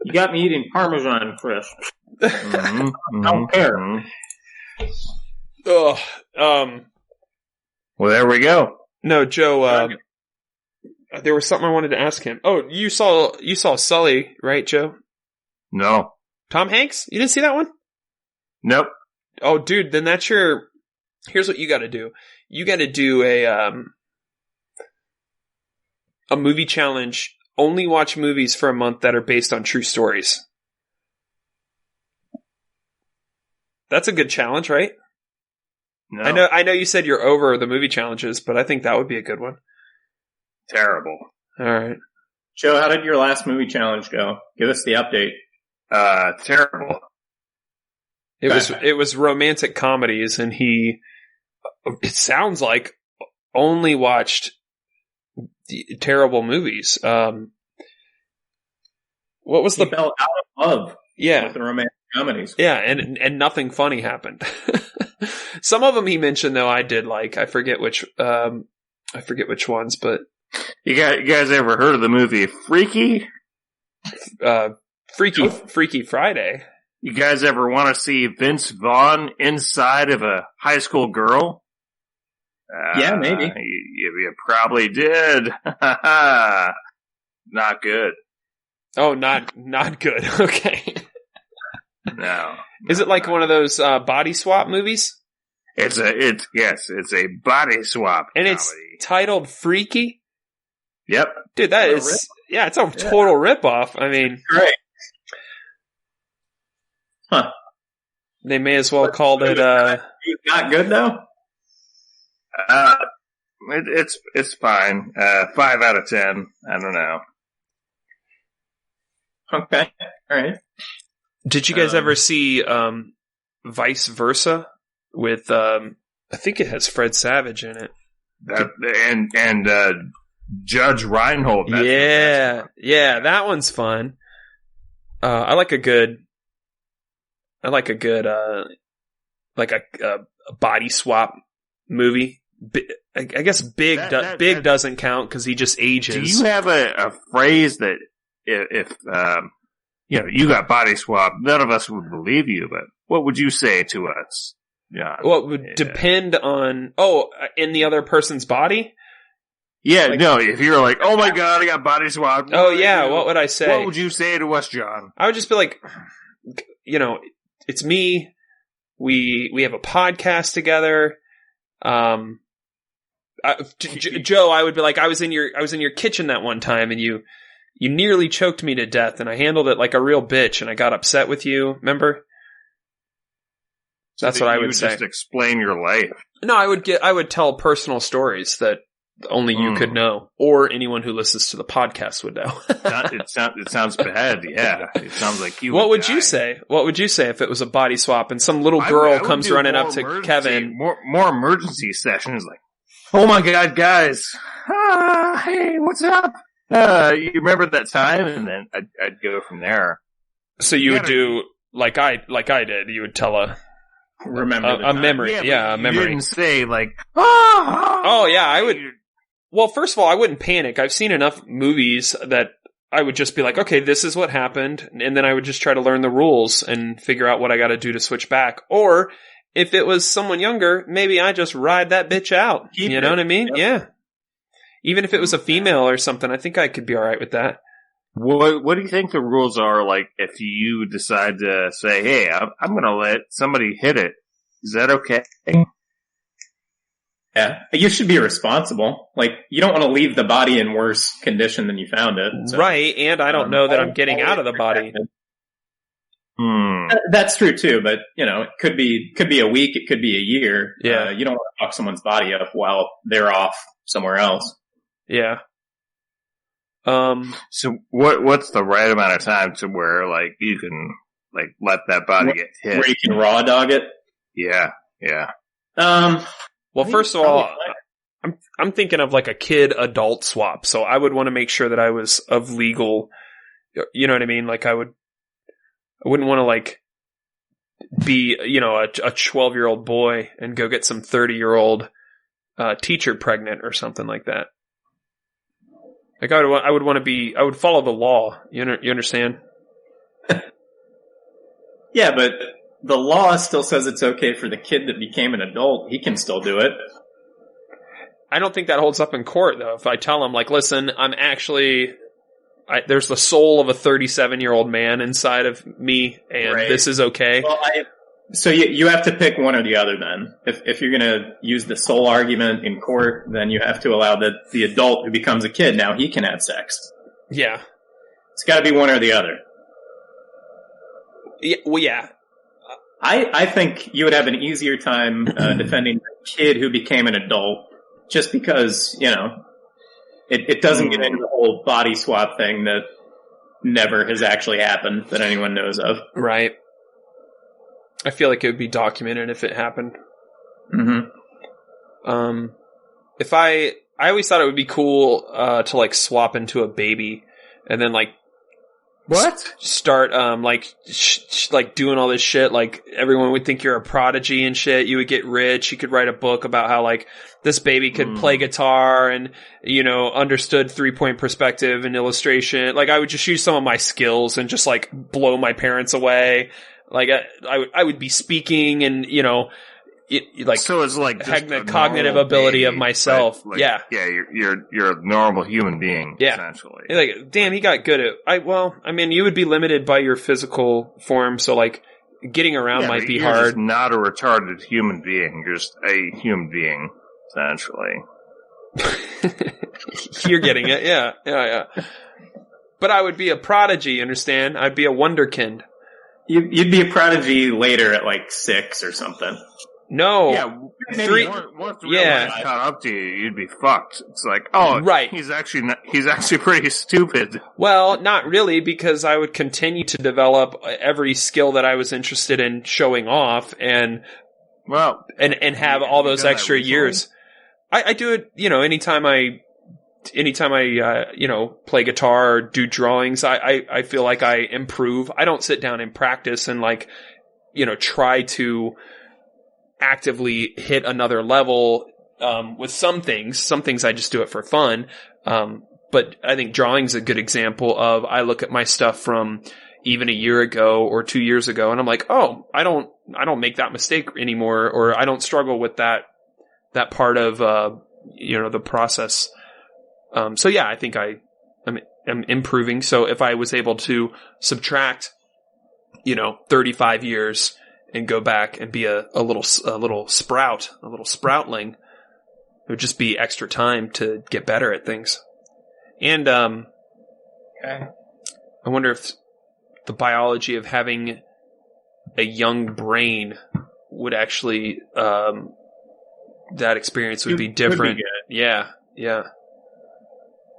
You got me eating Parmesan crisp. Mm-hmm, I don't care. Ugh. Well, there we go. No, Joe, there was something I wanted to ask him. Oh, you saw Sully, right, Joe? No. Tom Hanks? You didn't see that one? Nope. Oh, dude, then here's what you gotta do. You gotta do a movie challenge. Only watch movies for a month that are based on true stories. That's a good challenge, right? No. I know you said you're over the movie challenges, but I think that would be a good one. Terrible. All right. Joe, how did your last movie challenge go? Give us the update. Terrible. It was romantic comedies, and it sounds like, only watched terrible movies. What was He fell out of love yeah. with the romantic comedies. Yeah, and nothing funny happened. Some of them he mentioned though I did like. I forget which ones, but You guys ever heard of the movie Freaky? Freaky Friday. You guys ever want to see Vince Vaughn inside of a high school girl? Yeah, maybe. You probably did. Not good. Oh, not good. Okay. No. Is it like one of those body swap movies? It's a body swap And comedy. it's titled Freaky? Yep. Dude, that is it's a total ripoff. I mean, Great. Huh. they may as well called it Not good though? It's fine. 5 out of 10. I don't know. Okay. Alright. Did you guys ever see Vice Versa with I think it has Fred Savage in it. And Judge Reinhold. Yeah, that one's fun. I like a good like a body swap movie. I guess Big doesn't count because he just ages. Do you have a phrase that if you got body swap, none of us would believe you, but what would you say to us? Yeah. Well, it would depend on in the other person's body? Yeah, no, if you're like, oh my god, I got body swapped. Oh yeah, what would I say? What would you say to us, John? I would just be like, it's me. We have a podcast together. Joe, I would be like, I was in your kitchen that one time, and you nearly choked me to death, and I handled it like a real bitch, and I got upset with you. Remember? That's what I would say. Just explain your life. No, I would tell personal stories that only you could know, or anyone who listens to the podcast would know. It sounds bad. Yeah, it sounds like you. What would you say? What would you say if it was a body swap and some little girl comes running up to Kevin? More emergency sessions, like, oh my god, guys! Hey, what's up? You remember that time? And then I'd go from there. So you would do like I did. You would tell a memory. Yeah, a memory. You didn't say like, oh yeah, I would. Well, first of all, I wouldn't panic. I've seen enough movies that I would just be like, okay, this is what happened. And then I would just try to learn the rules and figure out what I got to do to switch back. Or if it was someone younger, maybe I just ride that bitch out. You know what I mean? Yep. Yeah. Even if it was a female or something, I think I could be all right with that. What do you think the rules are, like, if you decide to say, hey, I'm going to let somebody hit it? Is that okay? Yeah, you should be responsible. Like, you don't want to leave the body in worse condition than you found it. So, right, and I don't know that I'm getting out of the body. That's true too, but it could be a week, it could be a year. Yeah, you don't want to fuck someone's body up while they're off somewhere else. Yeah. So what's the right amount of time to where, like, you can, like, let that body get hit? Where you can raw dog it? Yeah. Well, first of all, I'm thinking of like a kid-adult swap, so I would want to make sure that I was of legal, you know what I mean? Like, I wouldn't want to, like, be, a 12-year-old boy and go get some 30-year-old teacher pregnant or something like that. Like, I would follow the law. You understand? Yeah, but the law still says it's okay for the kid that became an adult. He can still do it. I don't think that holds up in court, though. If I tell him, like, listen, I'm actually... there's the soul of a 37-year-old man inside of me, and This is okay. Well, so you have to pick one or the other then. If you're going to use the soul argument in court, then you have to allow the adult who becomes a kid, now he can have sex. Yeah. It's got to be one or the other. Yeah, well, yeah. I think you would have an easier time defending a kid who became an adult just because, it doesn't get into the whole body swap thing that never has actually happened that anyone knows of. Right. I feel like it would be documented if it happened. Mm-hmm. If I always thought it would be cool to, like, swap into a baby and then, like, what? Start like doing all this shit. Like, everyone would think you're a prodigy and shit. You would get rich. You could write a book about how, like, this baby could play guitar and understood 3-point perspective and illustration. Like, I would just use some of my skills and just, like, blow my parents away. Like, I would be speaking and so it's like having the cognitive ability of myself. Right? Like, yeah, you're a normal human being. Yeah, essentially. Like, damn, he got good at. You would be limited by your physical form, so, like, getting around might be hard. Just not a retarded human being. You're just a human being, essentially. You're getting it, yeah. But I would be a prodigy. Understand? I'd be a wonderkind. You'd be a prodigy later at, like, 6 or something. No. Yeah, 3. Once the real life caught up to you, you'd be fucked. It's like, right. He's actually pretty stupid. Well, not really, because I would continue to develop every skill that I was interested in showing off, and have all those extra years. I do it, anytime I play guitar or do drawings, I feel like I improve. I don't sit down and practice and, like, try to actively hit another level. With some things I just do it for fun. But I think drawing's a good example of, I look at my stuff from even a year ago or 2 years ago, and I'm like, oh, I don't make that mistake anymore, or I don't struggle with that part of, the process. So yeah, I think I'm improving. So if I was able to subtract, 35 years and go back and be a little sproutling, it would just be extra time to get better at things. And, I wonder if the biology of having a young brain would actually, that experience would be different. Be good. Yeah.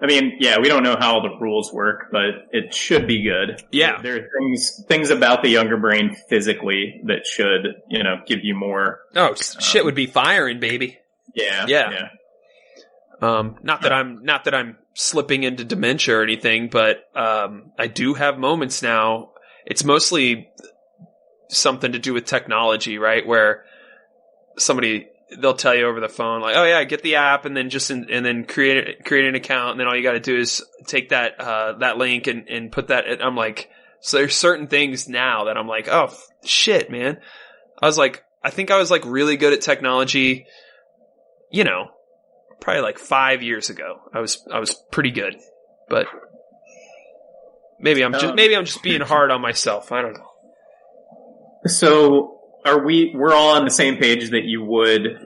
I mean, we don't know how all the rules work, but it should be good. Yeah. There are things about the younger brain physically that should, give you more. Oh, shit would be firing, baby. Yeah. Not that I'm slipping into dementia or anything, but, I do have moments now. It's mostly something to do with technology, right? Where they'll tell you over the phone, like, oh yeah, get the app and then and then create an account, and then all you got to do is take that link and put that. I'm like, so there's certain things now that I'm like, oh shit, man. I think I was like really good at technology, probably like 5 years ago. I was pretty good, but maybe I'm just being hard on myself. I don't know. So we're all on the same page that you would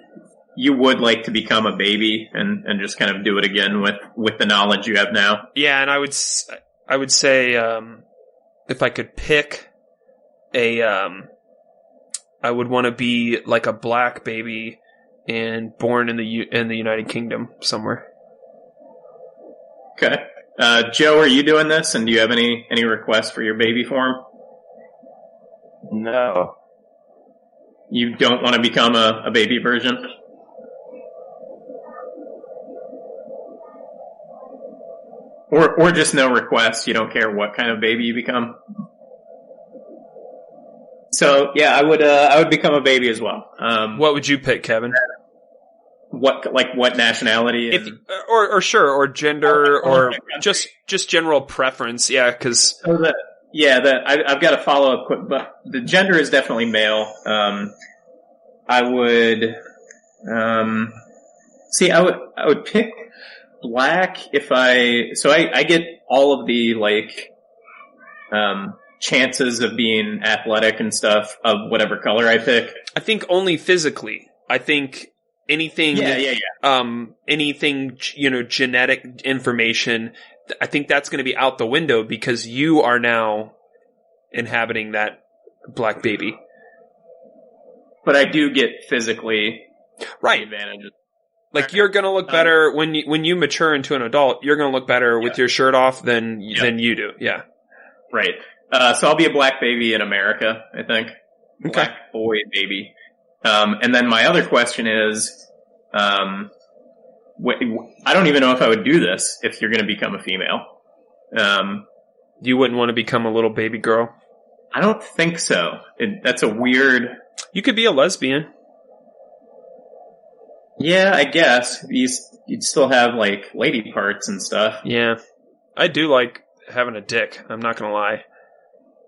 like to become a baby and just kind of do it again with the knowledge you have now? Yeah, and I would say if I could pick I would want to be like a black baby and born in the United Kingdom somewhere. Okay. Joe, are you doing this? And do you have any requests for your baby form? No. You don't want to become a baby version? Or just no requests. You don't care what kind of baby you become? So yeah, I would become a baby as well. What would you pick, Kevin? What nationality? Or gender, or just general preference. Yeah, because I've got to follow up quick, but the gender is definitely male. I would I would pick black if I get all of the chances of being athletic and stuff of whatever color I pick. I think only physically. I think anything, anything, genetic information, I think that's going to be out the window because you are now inhabiting that black baby. But I do get physically right advantages. Like you're going to look better when you mature into an adult. You're going to look better with your shirt off than you do. Yeah. Right. So I'll be a black baby in America, I think. Okay. Black boy baby. And then my other question is, I don't even know if I would do this if you're going to become a female. You wouldn't want to become a little baby girl? I don't think so. That's a weird... You could be a lesbian. Yeah, I guess. You'd still have, lady parts and stuff. Yeah. I do like having a dick. I'm not going to lie.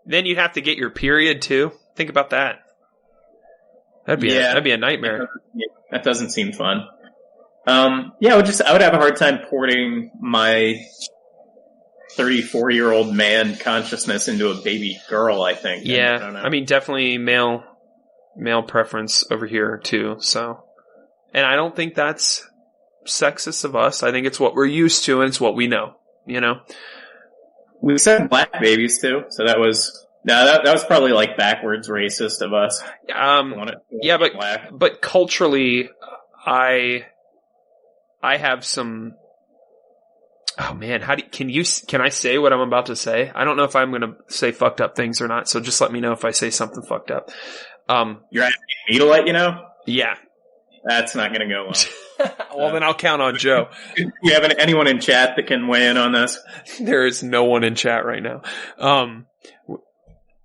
Then you'd have to get your period, too. Think about that. That'd be a nightmare. That doesn't seem fun. I would have a hard time porting my 34-year-old man consciousness into a baby girl, I think. Yeah. I don't know. I mean, definitely male preference over here, too, so... And I don't think that's sexist of us. I think it's what we're used to and it's what we know, We said black babies too, so that was probably backwards racist of us. But culturally, I have some. Oh man, can I say what I'm about to say? I don't know if I'm going to say fucked up things or not, so just let me know if I say something fucked up. You're asking me to let you know? Yeah. That's not going to go well. Well, then I'll count on Joe. Do you have anyone in chat that can weigh in on this? There is no one in chat right now.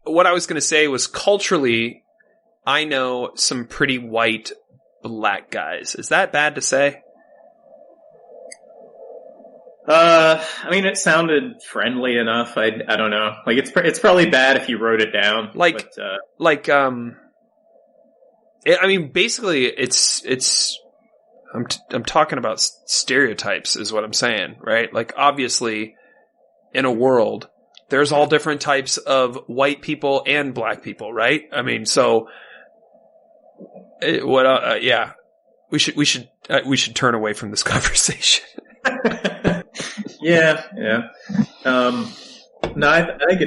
What I was going to say was culturally, I know some pretty white black guys. Is that bad to say? I mean, it sounded friendly enough. I don't know. It's probably bad if you wrote it down. Basically, I'm talking about stereotypes is what I'm saying, right? Obviously, in a world, there's all different types of white people and black people, right? I mean, so, we should turn away from this conversation. Yeah. No, I think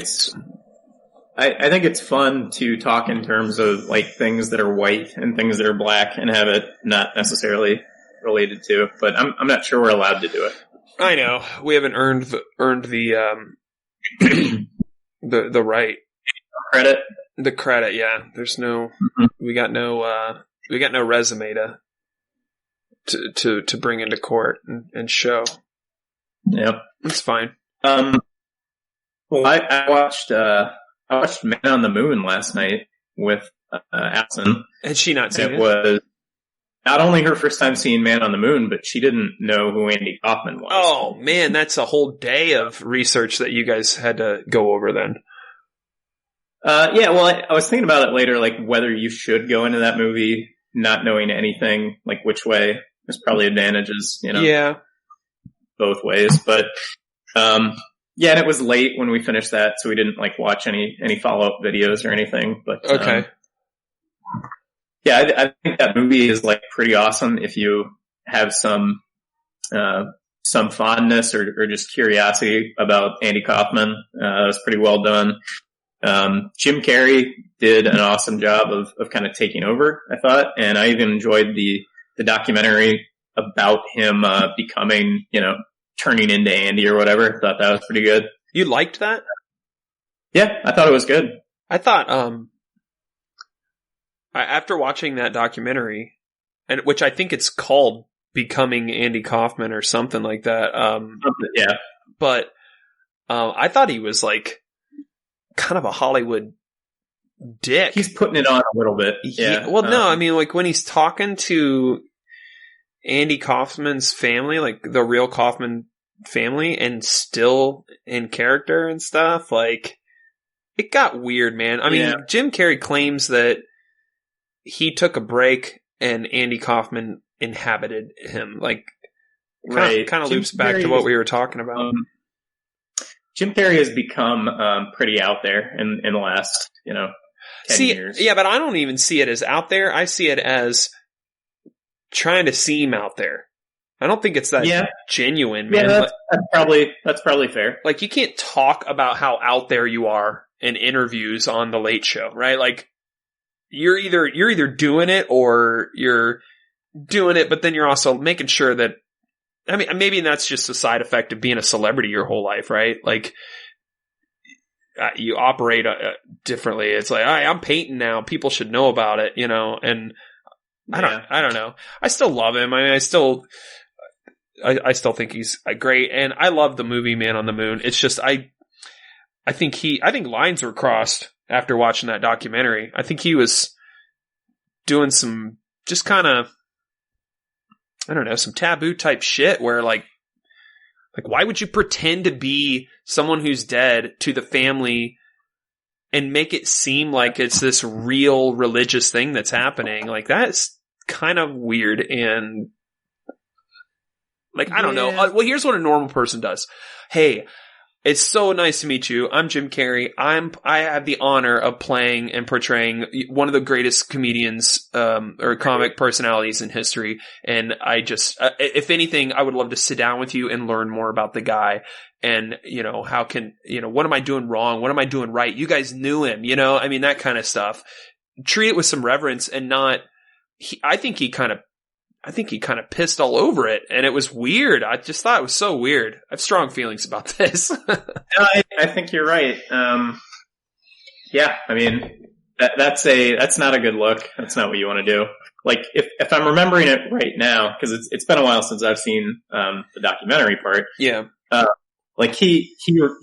it's fun to talk in terms of things that are white and things that are black and have it not necessarily related to. But I'm not sure we're allowed to do it. I know we haven't earned the the right credit. The credit, yeah. There's no we got no resume to bring into court and show. Yep, it's fine. Well, I watched Man on the Moon last night with Allison. Had she not seen it? It was not only her first time seeing Man on the Moon, but she didn't know who Andy Kaufman was. Oh, man, that's a whole day of research that you guys had to go over then. I was thinking about it later, whether you should go into that movie not knowing anything, which way there's probably advantages, Yeah. both ways. But, yeah, and it was late when we finished that, so we didn't like watch any follow-up videos or anything. But, Okay. yeah, I think that movie is like pretty awesome if you have some fondness or just curiosity about Andy Kaufman. It was pretty well done. Jim Carrey did an awesome job of kind of taking over, I thought, and I even enjoyed the documentary about him becoming, turning into Andy or whatever. I thought that was pretty good. You liked that? Yeah, I thought it was good. I thought, after watching that documentary, and which I think it's called Becoming Andy Kaufman or something like that. Yeah. But, I thought he was like kind of a Hollywood dick. He's putting it on a little bit. Yeah. Well, no, I mean, like when he's talking to Andy Kaufman's family, like the real Kaufman family, and still in character and stuff, like it got weird, man. I mean, Jim Carrey claims that he took a break and Andy Kaufman inhabited him. Like, kind of loops back to what we were talking about. Jim Carrey has become pretty out there in the last 10 years. Yeah, but I don't even see it as out there. I see it as trying to seem out there. I don't think it's that genuine, man. Yeah, that's probably fair. Like, you can't talk about how out there you are in interviews on The Late Show, right? Like, you're either doing it or you're doing it, but then you're also making sure that, I mean, maybe that's just a side effect of being a celebrity your whole life, right? Like, you operate differently. It's like, I'm painting now. People should know about it, and I don't know. I still love him. I mean, I still think he's great. And I love the movie Man on the Moon. It's just, I think lines were crossed after watching that documentary. I think he was doing some just kind of, I don't know, some taboo type shit where like why would you pretend to be someone who's dead to the family and make it seem like it's this real religious thing that's happening? Like, that's kind of weird. And like, I don't know. Well, here's what a normal person does. Hey, it's so nice to meet you. I'm Jim Carrey. I have the honor of playing and portraying one of the greatest comedians, or comic personalities in history. And I just, if anything, I would love to sit down with you and learn more about the guy. And, what am I doing wrong? What am I doing right? You guys knew him, I mean, that kind of stuff. Treat it with some reverence and not, I think he kind of pissed all over it, and it was weird. I just thought it was so weird. I have strong feelings about this. I think you're right. Yeah, I mean, that's not a good look. That's not what you want to do. Like, if I'm remembering it right now, because it's been a while since I've seen the documentary part. Yeah. Like he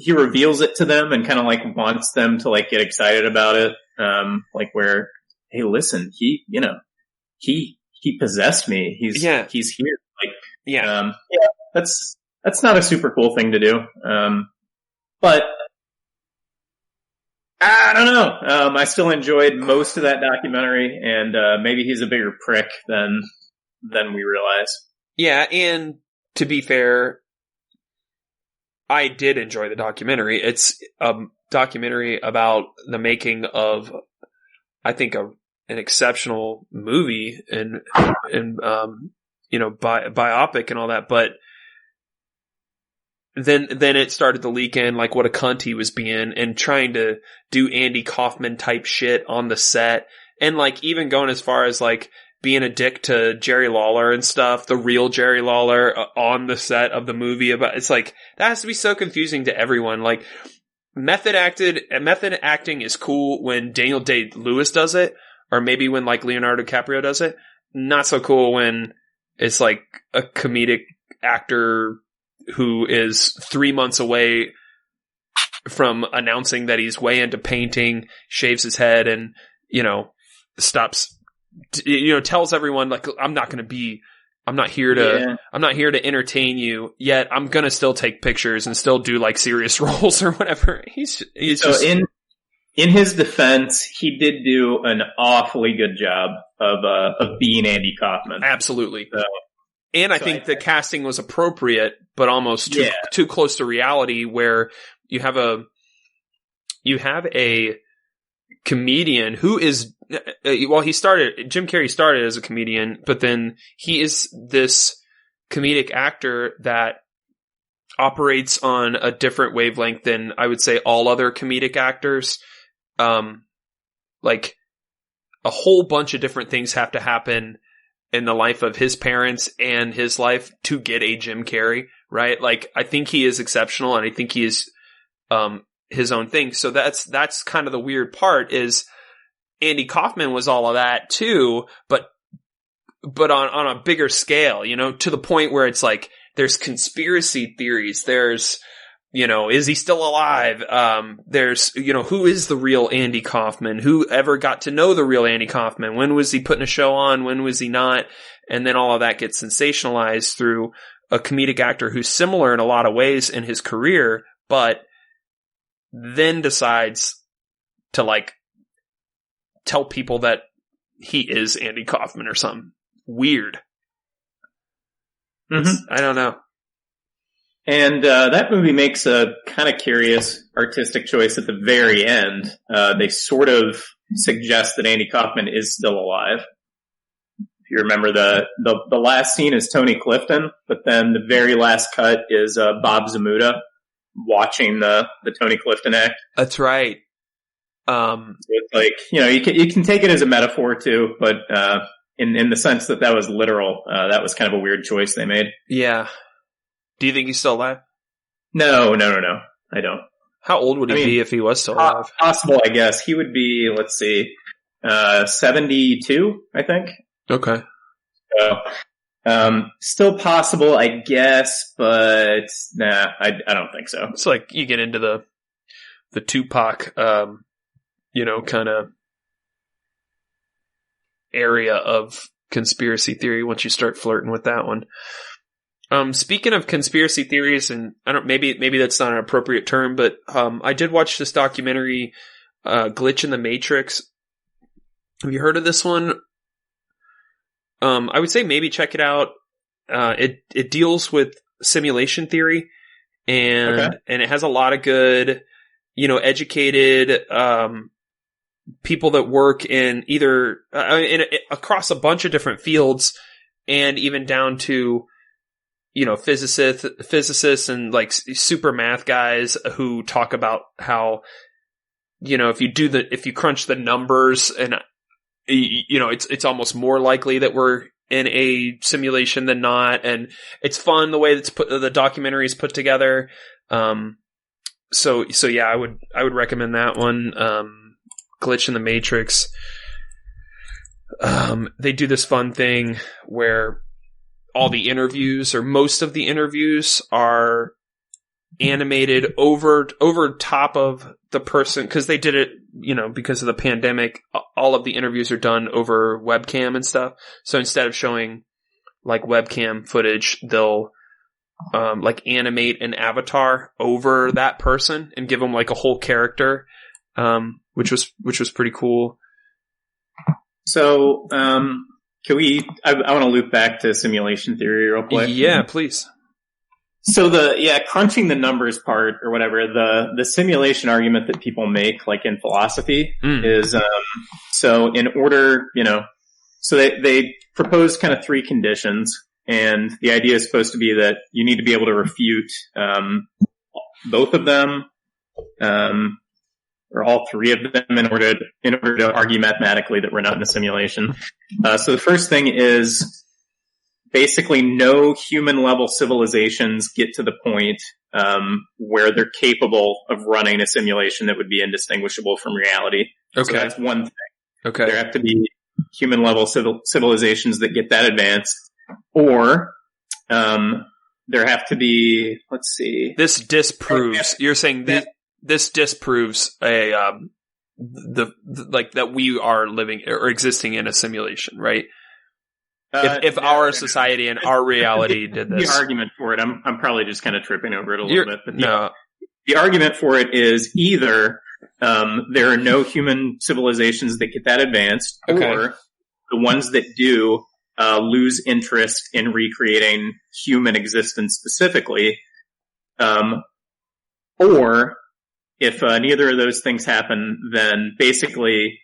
reveals it to them and kind of like wants them to like get excited about it. Like where, hey, listen, he possessed me. He's here. Like, that's not a super cool thing to do. But I don't know. I still enjoyed most of that documentary, and maybe he's a bigger prick than we realize. Yeah, and to be fair, I did enjoy the documentary. It's a documentary about the making of, I think, an exceptional movie and biopic and all that, but then it started to leak in like what a cunt he was being and trying to do Andy Kaufman type shit on the set, and like even going as far as like being a dick to Jerry Lawler and stuff, the real Jerry Lawler on the set of the movie. About, it's like, that has to be so confusing to everyone. Like, method acting is cool when Daniel Day-Lewis does it, or maybe when like Leonardo DiCaprio does it. Not so cool when it's like a comedic actor who is 3 months away from announcing that he's way into painting, shaves his head, and, stops, tells everyone like, I'm not here to entertain you, yet I'm gonna still take pictures and still do like serious roles or whatever. He's so just, in his defense, he did do an awfully good job of being Andy Kaufman. Absolutely. So, And I think the casting was appropriate, but almost too close to reality, where you have a comedian who is, Jim Carrey started as a comedian, but then he is this comedic actor that operates on a different wavelength than I would say all other comedic actors. Like a whole bunch of different things have to happen in the life of his parents and his life to get a Jim Carrey, right? Like, I think he is exceptional, and I think he is, his own thing. So that's kind of the weird part, is Andy Kaufman was all of that too, but on a bigger scale, to the point where it's like, there's conspiracy theories. There's, is he still alive? There's, who is the real Andy Kaufman? Who ever got to know the real Andy Kaufman? When was he putting a show on? When was he not? And then all of that gets sensationalized through a comedic actor who's similar in a lot of ways in his career, but then decides to like tell people that he is Andy Kaufman or something weird. I don't know. And that movie makes a kind of curious artistic choice at the very end. They sort of suggest that Andy Kaufman is still alive. If you remember, the last scene is Tony Clifton, but then the very last cut is Bob Zmuda watching the Tony Clifton act. That's right. So it's like, you can take it as a metaphor too, but in the sense that was literal, that was kind of a weird choice they made. Yeah. Do you think he's still alive? No, I don't. How old would he be if he was still alive? Possible, I guess. He would be, 72, I think. Okay. So, still possible, I guess, but nah, I don't think so. It's like you get into the Tupac, kind of area of conspiracy theory once you start flirting with that one. Speaking of conspiracy theories, and maybe that's not an appropriate term, but I did watch this documentary, Glitch in the Matrix. Have you heard of this one? I would say maybe check it out. It deals with simulation theory, and it has a lot of good, educated people that work in either across a bunch of different fields, and even down to physicists and like super math guys who talk about how, if you crunch the numbers and, it's almost more likely that we're in a simulation than not. And it's fun the way the documentary is put together. So yeah, I would recommend that one. Glitch in the Matrix. They do this fun thing where all the interviews, or most of the interviews, are animated over top of the person, because they did it, because of the pandemic. All of the interviews are done over webcam and stuff. So instead of showing like webcam footage, they'll like animate an avatar over that person and give them like a whole character, which was pretty cool. So, can we, I want to loop back to simulation theory real quick. Yeah, please. So crunching the numbers part or whatever, the simulation argument that people make, like in philosophy, is, so in order, so they propose kind of three conditions, and the idea is supposed to be that you need to be able to refute, both of them, or all three of them in order to argue mathematically that we're not in a simulation. So the first thing is basically no human level civilizations get to the point where they're capable of running a simulation that would be indistinguishable from reality. Okay. So that's one thing. Okay. There have to be human level civilizations that get that advanced, or there have to be, let's see. This disproves, you're saying this disproves that we are living or existing in a simulation, right? If our society and our reality did this. The argument for it, I'm probably just kind of tripping over it a little bit. But no. The argument for it is either there are no human civilizations that get that advanced, or the ones that do lose interest in recreating human existence specifically. Or if neither of those things happen, then basically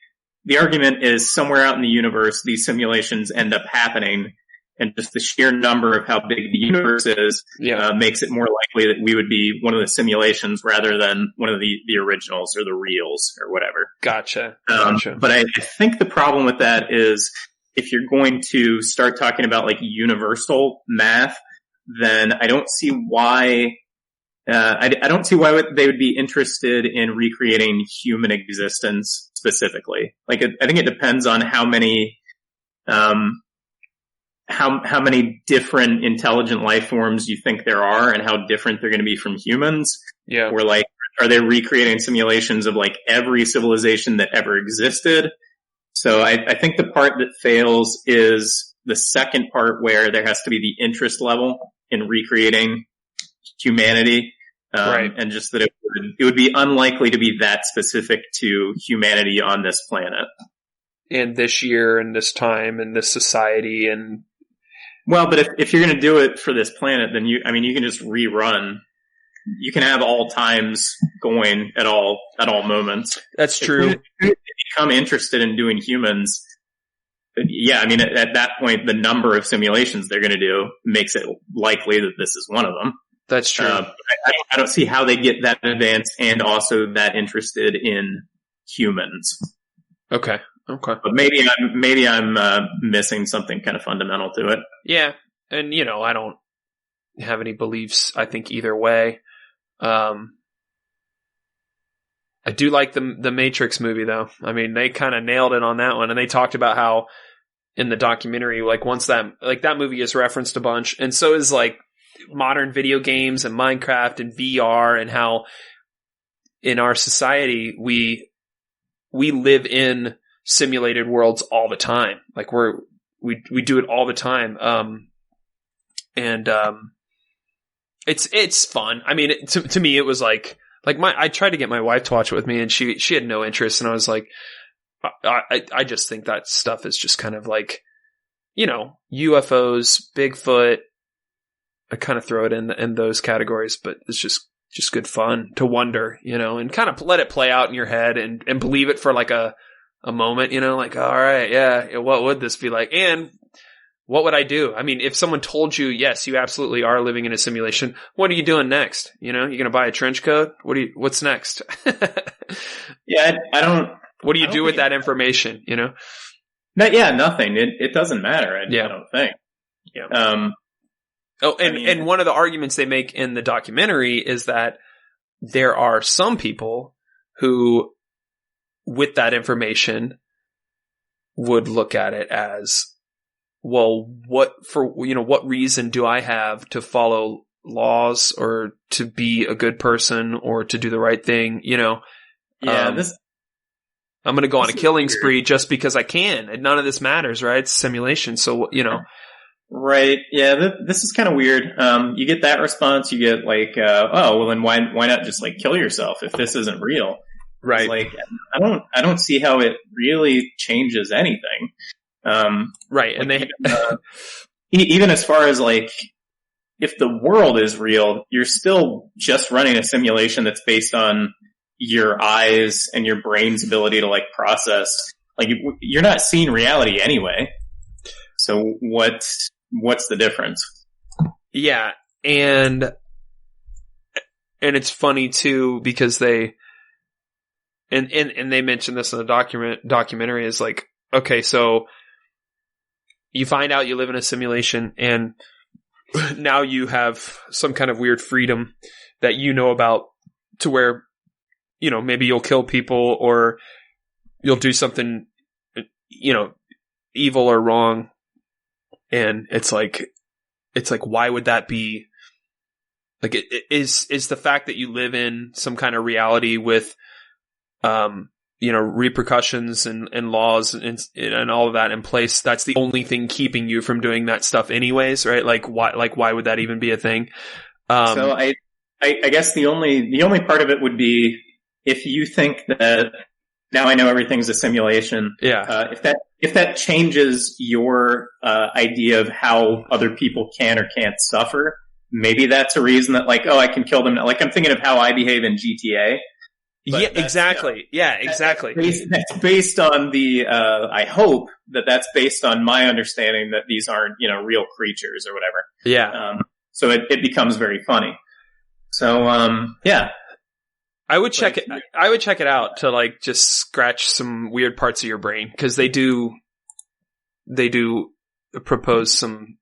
the argument is somewhere out in the universe, these simulations end up happening, and just the sheer number of how big the universe is makes it more likely that we would be one of the simulations rather than one of the originals or the reals or whatever. Gotcha. But I think the problem with that is if you're going to start talking about like universal math, then I don't see why I don't see why they would be interested in recreating human existence specifically. Like, I think it depends on how many different intelligent life forms you think there are and how different they're going to be from humans. Yeah. Or like, are they recreating simulations of like every civilization that ever existed? So I think the part that fails is the second part where there has to be the interest level in recreating humanity. Right. And just that it would be unlikely to be that specific to humanity on this planet. And this year and this time and this society and... Well, but if you're going to do it for this planet, then you can just rerun. You can have all times going at all moments. That's true. If you become interested in doing humans, yeah, I mean, at that point, the number of simulations they're going to do makes it likely that this is one of them. That's true. I don't see how they get that advanced and also that interested in humans. Okay. But maybe I'm missing something kind of fundamental to it. Yeah, and I don't have any beliefs. I think either way. I do like the Matrix movie though. I mean, they kind of nailed it on that one, and they talked about how in the documentary, like once that movie is referenced a bunch, and so is like modern video games and Minecraft and VR, and how in our society we live in simulated worlds all the time. Like we do it all the time. It's fun. I mean, to me, it was like I tried to get my wife to watch it with me, and she had no interest. And I was like, I just think that stuff is just kind of like, UFOs, Bigfoot. I kind of throw it in those categories, but it's just good fun to wonder, and kind of let it play out in your head and believe it for like a moment, like, all right, yeah, what would this be like? And what would I do? I mean, if someone told you, yes, you absolutely are living in a simulation, what are you doing next? You're going to buy a trench coat? What's next? Yeah, I don't. What do you do with that information? Nothing. It doesn't matter. I don't think. Yeah. And one of the arguments they make in the documentary is that there are some people who, with that information, would look at it as, well, what reason do I have to follow laws or to be a good person or to do the right thing? Yeah, I'm going to go on a killing spree just because I can. And none of this matters, right? It's a simulation. So, Right. Yeah, this is kind of weird. You get that response. You get like, well, then why not just like kill yourself if this isn't real? Right. It's like, I don't see how it really changes anything. Right. And like, even as far as like, if the world is real, you're still just running a simulation that's based on your eyes and your brain's ability to like process. Like, you're not seeing reality anyway. So what's the difference? Yeah. And it's funny too, because they mentioned this in the documentary is like, okay, so you find out you live in a simulation and now you have some kind of weird freedom that about to where, maybe you'll kill people or you'll do something, evil or wrong. And it's like, why would that be? Like, is the fact that you live in some kind of reality with, repercussions and laws and all of that in place, that's the only thing keeping you from doing that stuff anyways, right? Like, why would that even be a thing? So I guess the only part of it would be if you think that now I know everything's a simulation. Yeah. If that changes your idea of how other people can or can't suffer, maybe that's a reason that like, oh, I can kill them now. Like I'm thinking of how I behave in GTA. Yeah, exactly. Yeah, exactly. That's based on the, I hope that's based on my understanding that these aren't, real creatures or whatever. Yeah. So it becomes very funny. So, yeah. I would check it out to like just scratch some weird parts of your brain, because they do propose some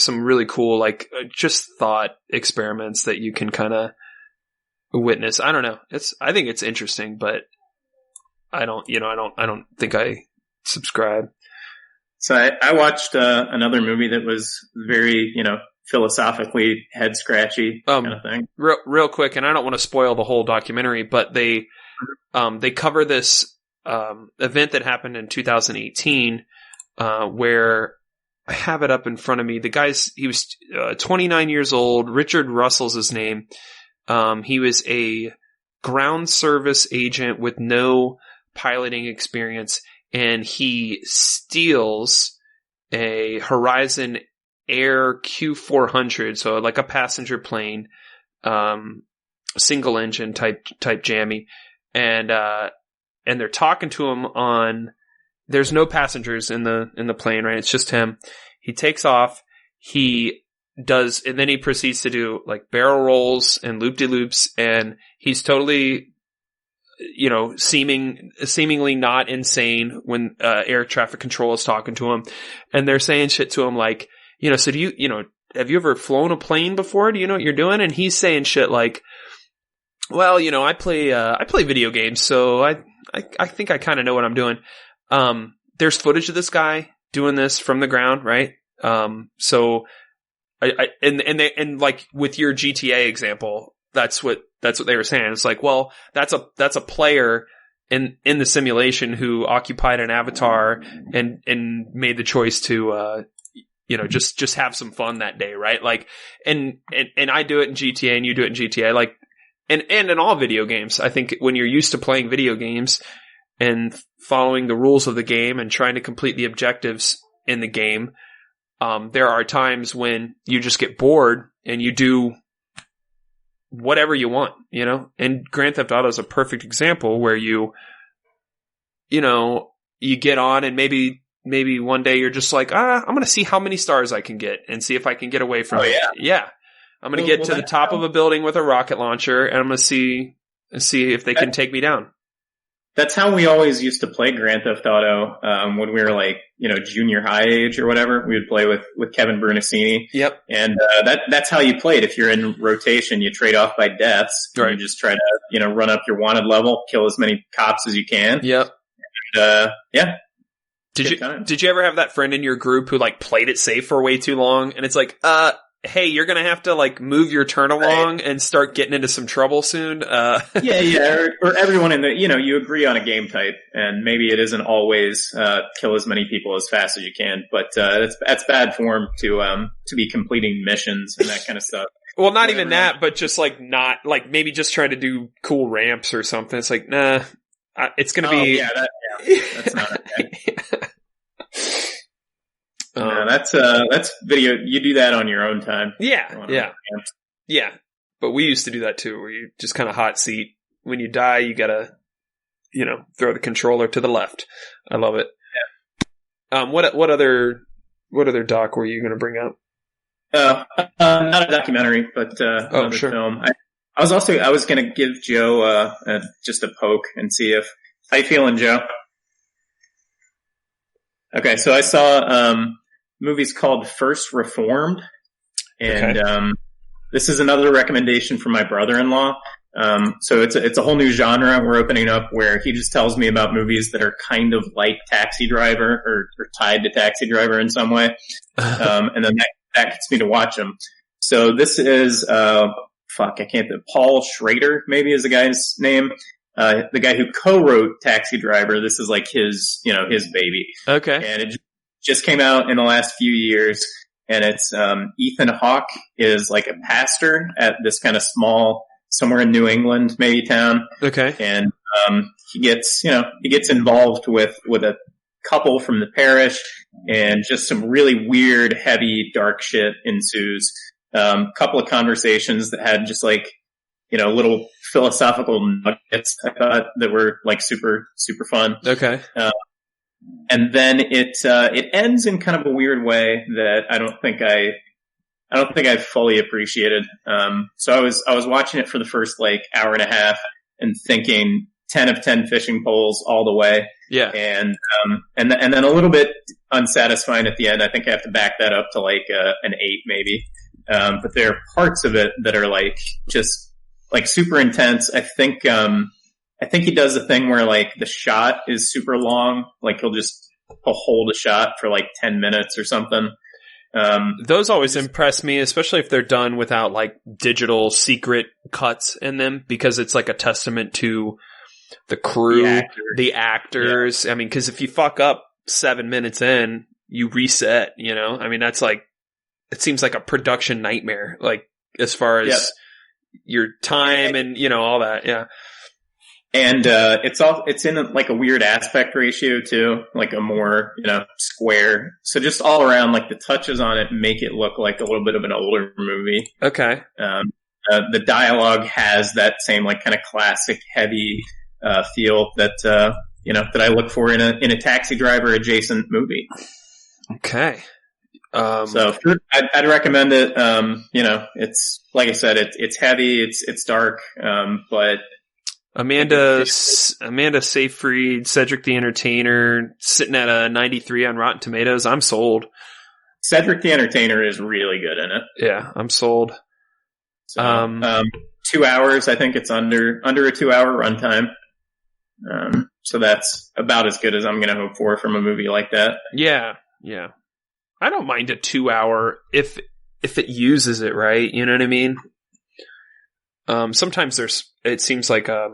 really cool, like just thought experiments that you can kind of witness. I don't know. I think it's interesting, but I don't think I subscribe. So I watched another movie that was very, philosophically head scratchy kind of thing. Real quick, and I don't want to spoil the whole documentary, but they cover this event that happened in 2018, where I have it up in front of me. He was 29 years old. Richard Russell's his name. He was a ground service agent with no piloting experience, and he steals a Horizon Air Q400, so like a passenger plane, single engine type jammy, and they're talking to him on. There's no passengers in the plane, right? It's just him. He takes off. And then he proceeds to do like barrel rolls and loop-de-loops, and he's totally, seemingly not insane when air traffic control is talking to him, and they're saying shit to him like, so do you, have you ever flown a plane before? Do you know what you're doing? And he's saying shit like, well, I play video games, so I think I kind of know what I'm doing. There's footage of this guy doing this from the ground, right? So and like with your GTA example, that's what they were saying. It's like, well, that's a player in the simulation who occupied an avatar and made the choice to just have some fun that day, right? Like, and I do it in GTA and you do it in GTA, like, and in all video games. I think when you're used to playing video games and following the rules of the game and trying to complete the objectives in the game, there are times when you just get bored and you do whatever you want, and Grand Theft Auto is a perfect example where you get on and maybe one day you're just like, I'm going to see how many stars I can get and see if I can get away from it. Yeah. I'm going to get to the top of a building with a rocket launcher, and I'm going to see if they can take me down. That's how we always used to play Grand Theft Auto when we were like, junior high age or whatever. We would play with Kevin Brunacini. Yep. And that's how you played. If you're in rotation, you trade off by deaths. Right. You just try to run up your wanted level, kill as many cops as you can. Yep. And yeah. Did you ever have that friend in your group who like played it safe for way too long, and it's like, hey, you're going to have to like move your turn along and start getting into some trouble soon. Yeah. Or everyone in the, you agree on a game type, and maybe it isn't always, kill as many people as fast as you can, but, that's bad form to be completing missions and that kind of stuff. Well, not even that, but just like not like maybe just trying to do cool ramps or something. It's like, nah, it's going to be. That's not okay. No, that's video. You do that on your own time. Yeah. But we used to do that too, where you just kind of hot seat. When you die, you gotta, throw the controller to the left. I love it. Yeah. What other doc were you going to bring up? Not a documentary, but another film. I was going to give Joe just a poke and see if. How you feeling, Joe? Okay, so I saw movies called First Reformed, and this is another recommendation from my brother-in-law. So it's a whole new genre we're opening up where he just tells me about movies that are kind of like Taxi Driver or tied to Taxi Driver in some way, and then that gets me to watch them. So this is Paul Schrader maybe is the guy's name. The guy who co-wrote Taxi Driver, this is like his baby. Okay. And it just came out in the last few years, and it's, Ethan Hawke is like a pastor at this kind of small, somewhere in New England, maybe town. Okay. And, he gets involved with a couple from the parish, and just some really weird, heavy, dark shit ensues. Couple of conversations that had just like, little philosophical nuggets, I thought, that were like super, super fun. Okay. And then it ends in kind of a weird way that I don't think I fully appreciated. So I was watching it for the first like hour and a half and thinking 10 of 10 fishing poles all the way. Yeah. And then a little bit unsatisfying at the end. I think I have to back that up to like an 8 maybe. But there are parts of it that are like just like super intense. I think he does a thing where like the shot is super long. Like he'll hold a shot for like 10 minutes or something. Those always impress me, especially if they're done without like digital secret cuts in them, because it's like a testament to the crew, the actors. Yeah. I mean, because if you fuck up 7 minutes in, you reset, I mean, that's like, it seems like a production nightmare, like as far as your time and, all that. Yeah. And, it's in like a weird aspect ratio too, like a more, square. So just all around, like the touches on it make it look like a little bit of an older movie. Okay. The dialogue has that same like kind of classic heavy, feel that, that I look for in a Taxi Driver adjacent movie. Okay. So I'd recommend it. It's like I said, it's heavy, it's dark, but Amanda Seyfried, Cedric the Entertainer, sitting at a 93 on Rotten Tomatoes. I'm sold. Cedric the Entertainer is really good in it. Yeah, I'm sold. So, 2 hours. I think it's under a 2-hour runtime. So that's about as good as I'm going to hope for from a movie like that. Yeah. I don't mind a 2-hour if it uses it right. You know what I mean? Sometimes it seems like a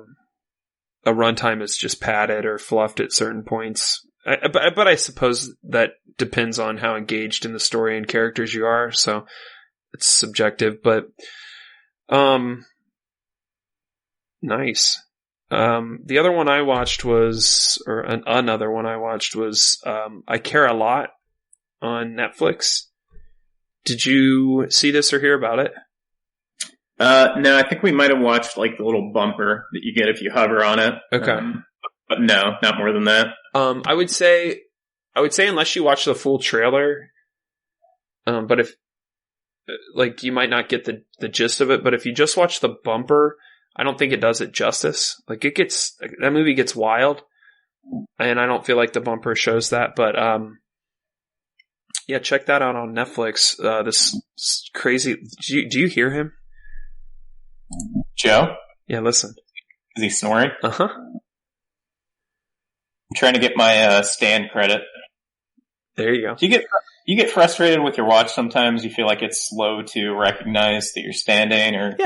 runtime is just padded or fluffed at certain points. But I suppose that depends on how engaged in the story and characters you are. So it's subjective, but, nice. The other one I watched was, or another one I watched was, I Care a Lot on Netflix. Did you see this or hear about it? No, I think we might have watched like the little bumper that you get if you hover on it. Okay. But no, not more than that. I would say unless you watch the full trailer, but if, like, you might not get the gist of it, but if you just watch the bumper, I don't think it does it justice. Like, that movie gets wild, and I don't feel like the bumper shows that, but, yeah, check that out on Netflix. This crazy, do you hear him? Joe? Yeah, listen. Is he snoring? Uh-huh. I'm trying to get my stand credit. There you go. Do you get frustrated with your watch sometimes? You feel like it's slow to recognize that you're standing, or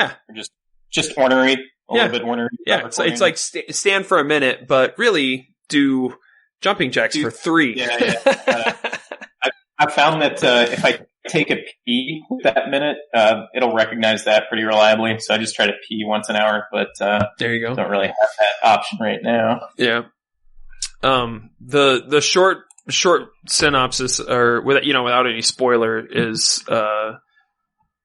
just ornery, a little bit ornery. Yeah, it's like stand for a minute, but really do jumping jacks for 3. Yeah. I found that if I take a pee that minute, it'll recognize that pretty reliably. So I just try to pee once an hour, but there you go. Don't really have that option right now. Yeah. The short synopsis, or without any spoiler, is and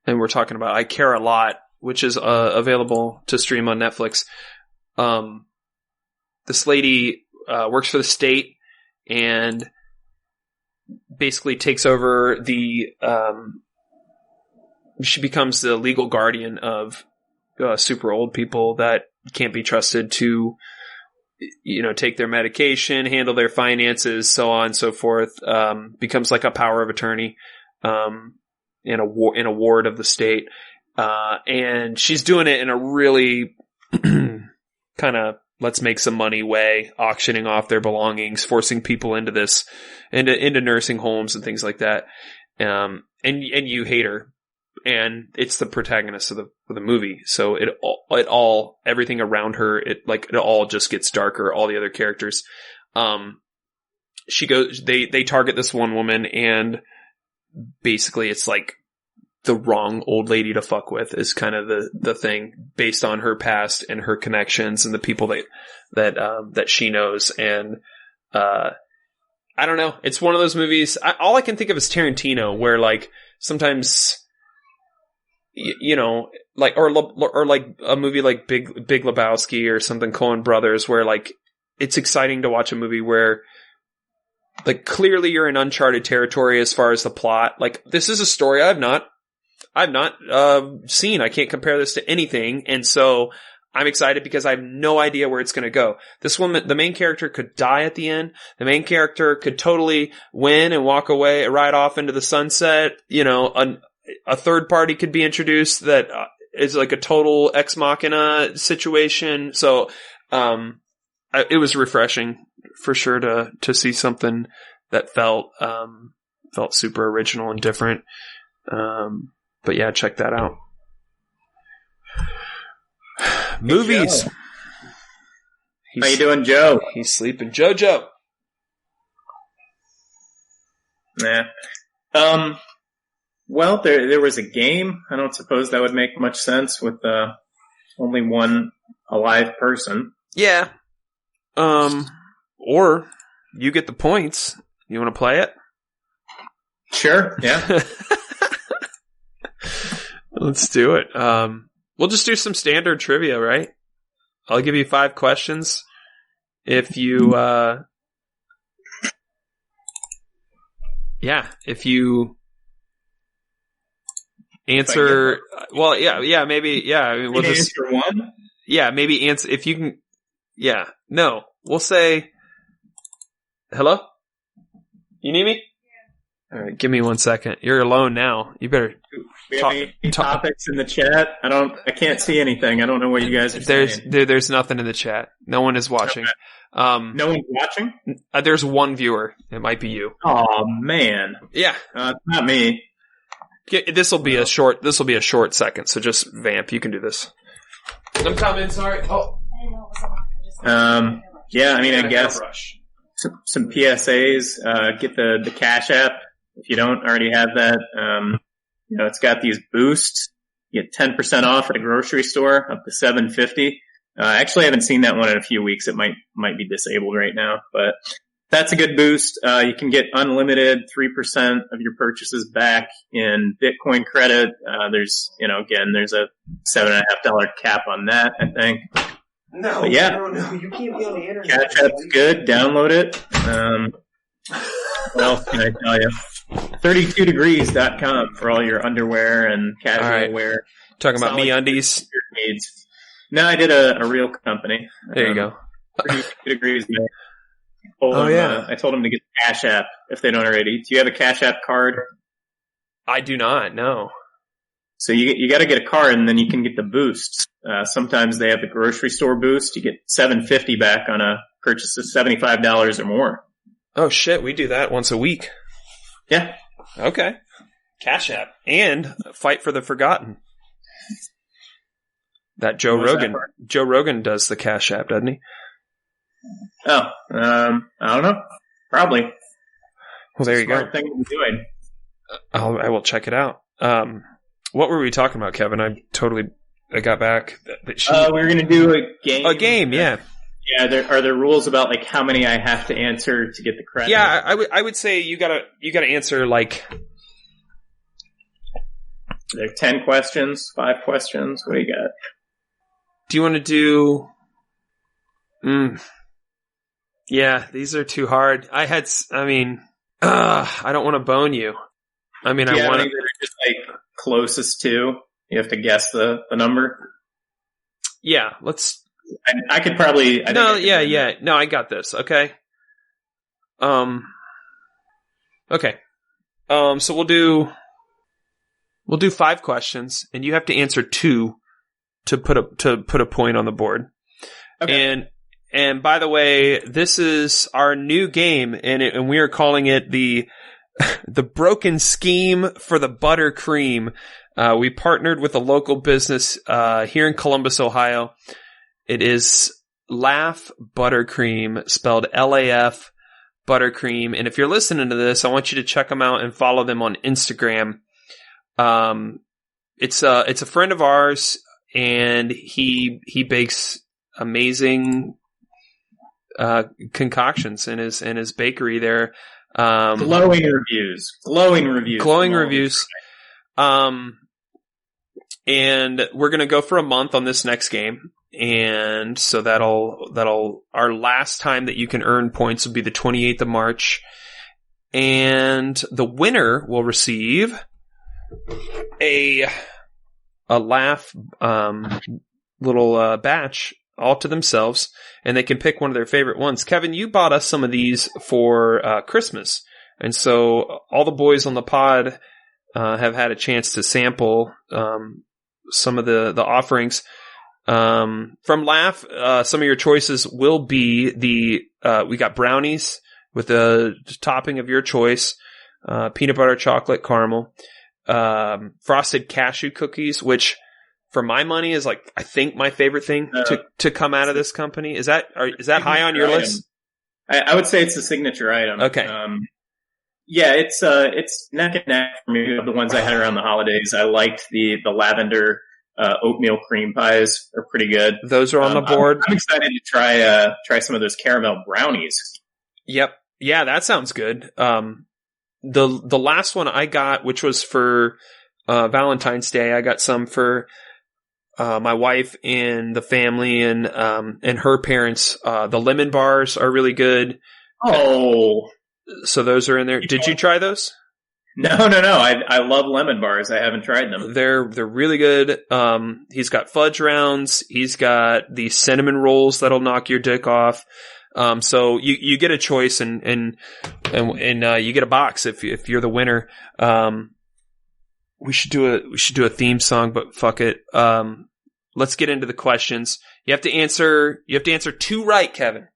we're talking about I Care a Lot, which is available to stream on Netflix. This lady works for the state and basically takes over she becomes the legal guardian of super old people that can't be trusted to, take their medication, handle their finances, so on and so forth. Becomes like a power of attorney, in a ward of the state. And she's doing it in a really kind of let's make some money way, auctioning off their belongings, forcing people into nursing homes and things like that. And you hate her, and it's the protagonist of the movie. So everything around her, it all just gets darker. All the other characters, they target this one woman, and basically it's like the wrong old lady to fuck with is kind of the thing based on her past and her connections and the people that she knows. And, I don't know. It's one of those movies. All I can think of is Tarantino, where like sometimes, you know, like, or like a movie like Big Lebowski or something, Coen Brothers, where like it's exciting to watch a movie where like clearly you're in uncharted territory as far as the plot. Like this is a story I've not seen. I can't compare this to anything. And so I'm excited because I have no idea where it's going to go. This woman, the main character could die at the end. The main character could totally win and walk away, ride off into the sunset. You know, a third party could be introduced that is like a total ex machina situation. So, it was refreshing for sure to see something that felt super original and different. But yeah, check that out. Movies. How you doing, Joe? He's sleeping. Jojo. Nah. Well, there was a game. I don't suppose that would make much sense with only one alive person. Yeah. Or you get the points. You want to play it? Sure. Yeah. Let's do it. We'll just do some standard trivia, right? I'll give you 5 questions. If you, if you answer, well, maybe, I mean, we'll just answer one. Yeah, maybe answer if you can. Yeah, no, we'll say, hello. You need me? All right, give me 1 second. You're alone now. You better. We have any topics in the chat? I can't see anything. I don't know what you guys are saying. There's nothing in the chat. No one is watching. Okay. No one's watching? There's one viewer. It might be you. Oh man. Yeah. It's not me. This will be a short second. So just vamp. You can do this. I'm coming. Sorry. Oh. Yeah. I mean, I guess some PSAs. Get the Cash App if you don't already have that. You know, it's got these boosts. You get 10% off at a grocery store up to $7.50. Actually, I haven't seen that one in a few weeks. It might be disabled right now, but that's a good boost. You can get unlimited 3% of your purchases back in Bitcoin credit. There's a $7.50 cap on that, I think. No, but yeah. No, you can't be on the internet. Catch Up's good. Download it. What else can I tell you? 32degrees.com for all your underwear and casual wear. Talking about MeUndies. Needs. No, I did a real company. There you go. 32 degrees. I told them to get the Cash App if they don't already. Do you have a Cash App card? I do not. No. So you got to get a card, and then you can get the boosts. Sometimes they have the grocery store boost. You get $7.50 back on a purchase of $75 or more. Oh shit, we do that once a week. Yeah. Okay. Cash App and Fight for the Forgotten. That Joe Rogan does the Cash App, doesn't he? Oh, I don't know. Probably. Well, there you go. Thing to be doing. I will check it out. What were we talking about, Kevin? I got back. We were going to do a game. A game, yeah. Yeah, are there rules about like how many I have to answer to get the credit? Yeah, I would say you gotta answer like. There are 10 questions, 5 questions. What do you got? Do you want to do? Yeah, these are too hard. I don't want to bone you. I mean, I want to just like closest to. You have to guess the number. Yeah, let's. I could probably. No, I got this. Okay. Okay. So we'll do 5 questions, and you have to answer 2 to put a point on the board. Okay. And by the way, this is our new game, and we are calling it the Broken Scheme for the Buttercream. We partnered with a local business here in Columbus, Ohio. It is Laugh Buttercream, spelled LAF Buttercream. And if you're listening to this, I want you to check them out and follow them on Instagram. It's a friend of ours, and he bakes amazing concoctions in his bakery there. Glowing reviews. And we're gonna go for a month on this next game, and so that'll our last time that you can earn points will be the 28th of March, and the winner will receive a laugh little batch all to themselves, and they can pick one of their favorite ones. Kevin, you bought us some of these for Christmas, and so all the boys on the pod have had a chance to sample some of the offerings from Laugh. Some of your choices will be we got brownies with the topping of your choice, peanut butter, chocolate, caramel, frosted cashew cookies, which for my money is like, I think, my favorite thing to come out of this company. Is that high on your list? I would say it's a signature item. Okay. Yeah, it's neck and neck for me of the ones I had around the holidays. I liked the lavender oatmeal cream pies. Are pretty good. Those are on the board. I'm excited to try some of those caramel brownies. Yep. Yeah, that sounds good. The last one I got, which was for Valentine's Day, I got some for my wife and the family and her parents. The lemon bars are really good. Oh. So those are in there. Did you try those? No. I love lemon bars. I haven't tried them. They're really good. He's got fudge rounds. He's got the cinnamon rolls that'll knock your dick off. So you get a choice and you get a box if you're the winner. We should do a theme song, but fuck it. Let's get into the questions. You have to answer 2 right, Kevin.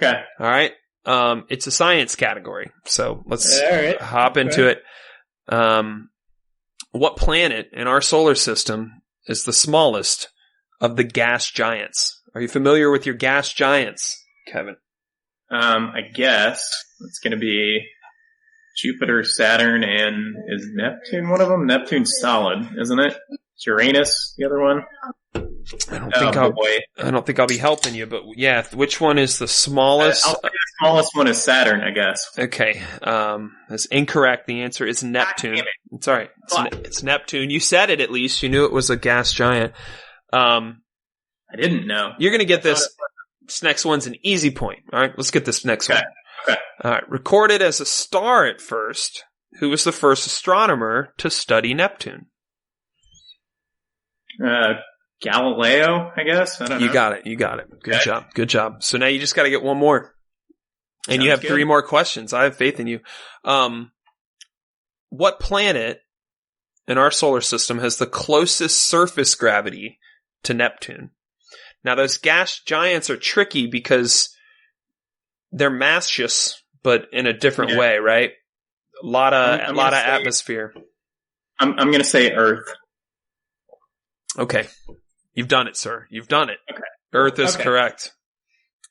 Okay. All right. It's a science category, so let's hop Okay. into it. What planet in our solar system is the smallest of the gas giants? Are you familiar with your gas giants, Kevin? I guess it's going to be Jupiter, Saturn, and is Neptune one of them? Neptune's solid, isn't it? Is Uranus the other one? I don't think I'll be helping you, but yeah, which one is the smallest? I'll say the smallest one is Saturn, I guess. Okay, that's incorrect. The answer is Neptune. Damn it. It's all right. It's Neptune. You said it at least. You knew it was a gas giant. I didn't know. You're going to get this. This next one's an easy point. All right, let's get this next one. Okay. All right, recorded as a star at first, who was the first astronomer to study Neptune? Galileo, I guess. I don't know. You got it. Good job. So now you just got to get one more. And Sounds you have good. 3 more questions. I have faith in you. What planet in our solar system has the closest surface gravity to Neptune? Now, those gas giants are tricky because they're masseous, but in a different way, right? A lot of atmosphere. I'm going to say Earth. Okay. You've done it, sir. You've done it. Okay. Earth is correct.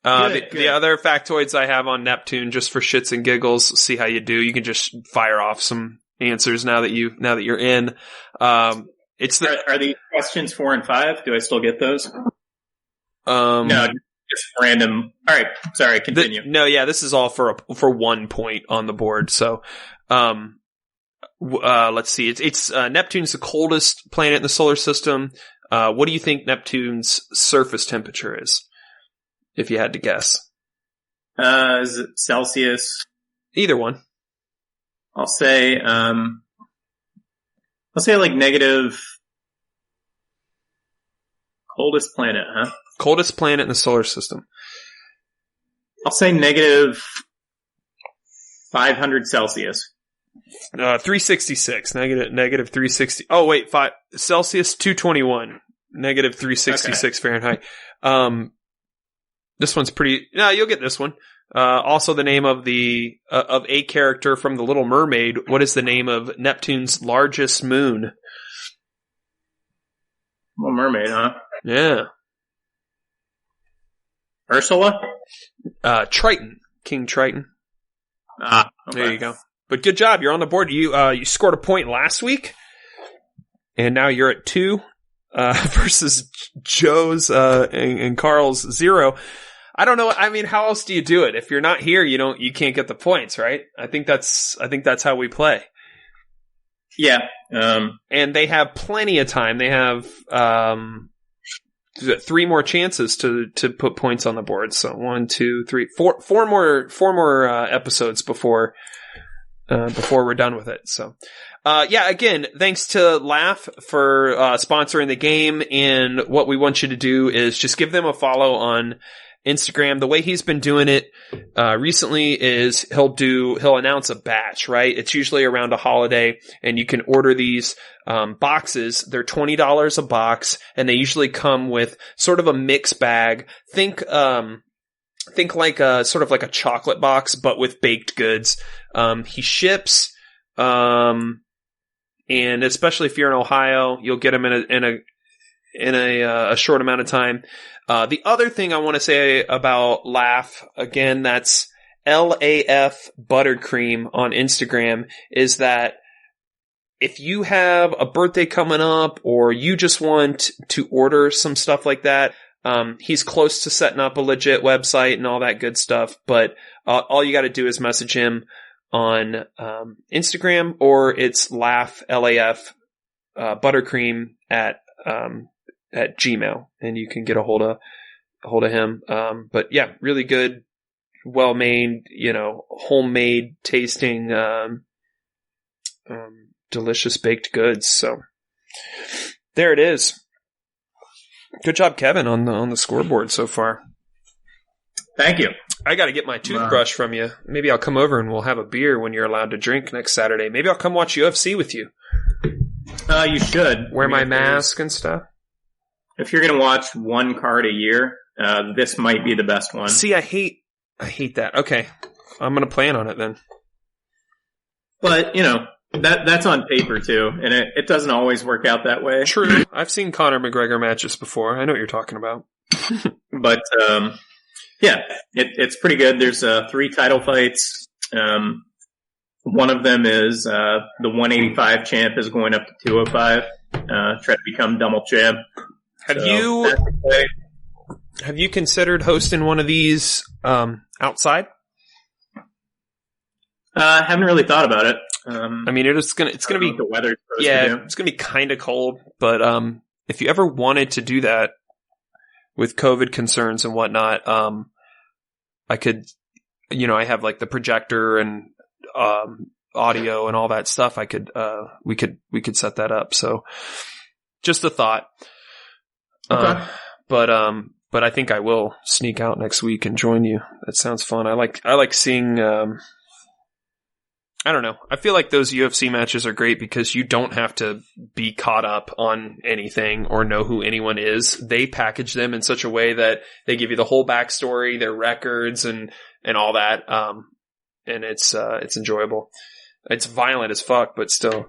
Good. The other factoids I have on Neptune, just for shits and giggles, see how you do. You can just fire off some answers now that you're in. Are these questions 4 and 5? Do I still get those? No, just random. All right. Sorry. Continue. This is all for 1 point on the board. So, let's see. It's Neptune's the coldest planet in the solar system. What do you think Neptune's surface temperature is? If you had to guess. Is it Celsius? Either one. I'll say like negative. Coldest planet, huh? Coldest planet in the solar system. I'll say negative 500 Celsius. 366. Negative 360. Oh, wait. Celsius 221. Negative 366 Fahrenheit. This one's pretty. No, you'll get this one. Also, the name of of a character from The Little Mermaid. What is the name of Neptune's largest moon? Little Mermaid, huh? Yeah. Ursula? Triton. King Triton. Okay. There you go. But good job. You're on the board. You scored a point last week. and now you're at 2 versus Joe's and Carl's 0. I don't know. I mean, how else do you do it? If you're not here, you can't get the points, right? I think that's how we play. Yeah. And they have plenty of time. They have 3 more chances to put points on the board. So 1, 2, 3, 4 more episodes before we're done with it. So, again, thanks to Laugh for sponsoring the game. And what we want you to do is just give them a follow on Instagram. The way he's been doing it recently is he'll announce a batch, right? It's usually around a holiday, and you can order these boxes. They're $20 a box, and they usually come with sort of a mix bag. Think like a sort of like a chocolate box, but with baked goods. He ships, and especially if you're in Ohio, you'll get them in a short amount of time. The other thing I want to say about Laugh, again, that's LAF Buttercream on Instagram, is that if you have a birthday coming up or you just want to order some stuff like that, he's close to setting up a legit website and all that good stuff, but all you got to do is message him on Instagram, or it's Laugh, LAF Buttercream at Gmail, and you can get a hold of him. But yeah, really good, well-made, homemade tasting, delicious baked goods. So there it is. Good job, Kevin, on the scoreboard so far. Thank you. I got to get my toothbrush from you. Maybe I'll come over and we'll have a beer when you're allowed to drink next Saturday. Maybe I'll come watch UFC with you. You should. Wear my mask and stuff. If you're going to watch one card a year, this might be the best one. See, I hate that. Okay. I'm going to plan on it then. But, that's on paper too, and it doesn't always work out that way. True. I've seen Conor McGregor matches before. I know what you're talking about. But, it's pretty good. There's 3 title fights. One of them is the 185 champ is going up to 205, try to become double champ. Have you considered hosting one of these outside? Haven't really thought about it. I mean, it's gonna be the weather. it's gonna be kind of cold. But if you ever wanted to do that with COVID concerns and whatnot, I could, I have like the projector and audio and all that stuff. We could set that up. So just a thought. Okay. But I think I will sneak out next week and join you. That sounds fun. I like seeing, I don't know. I feel like those UFC matches are great because you don't have to be caught up on anything or know who anyone is. They package them in such a way that they give you the whole backstory, their records and all that. And it's enjoyable. It's violent as fuck, but still.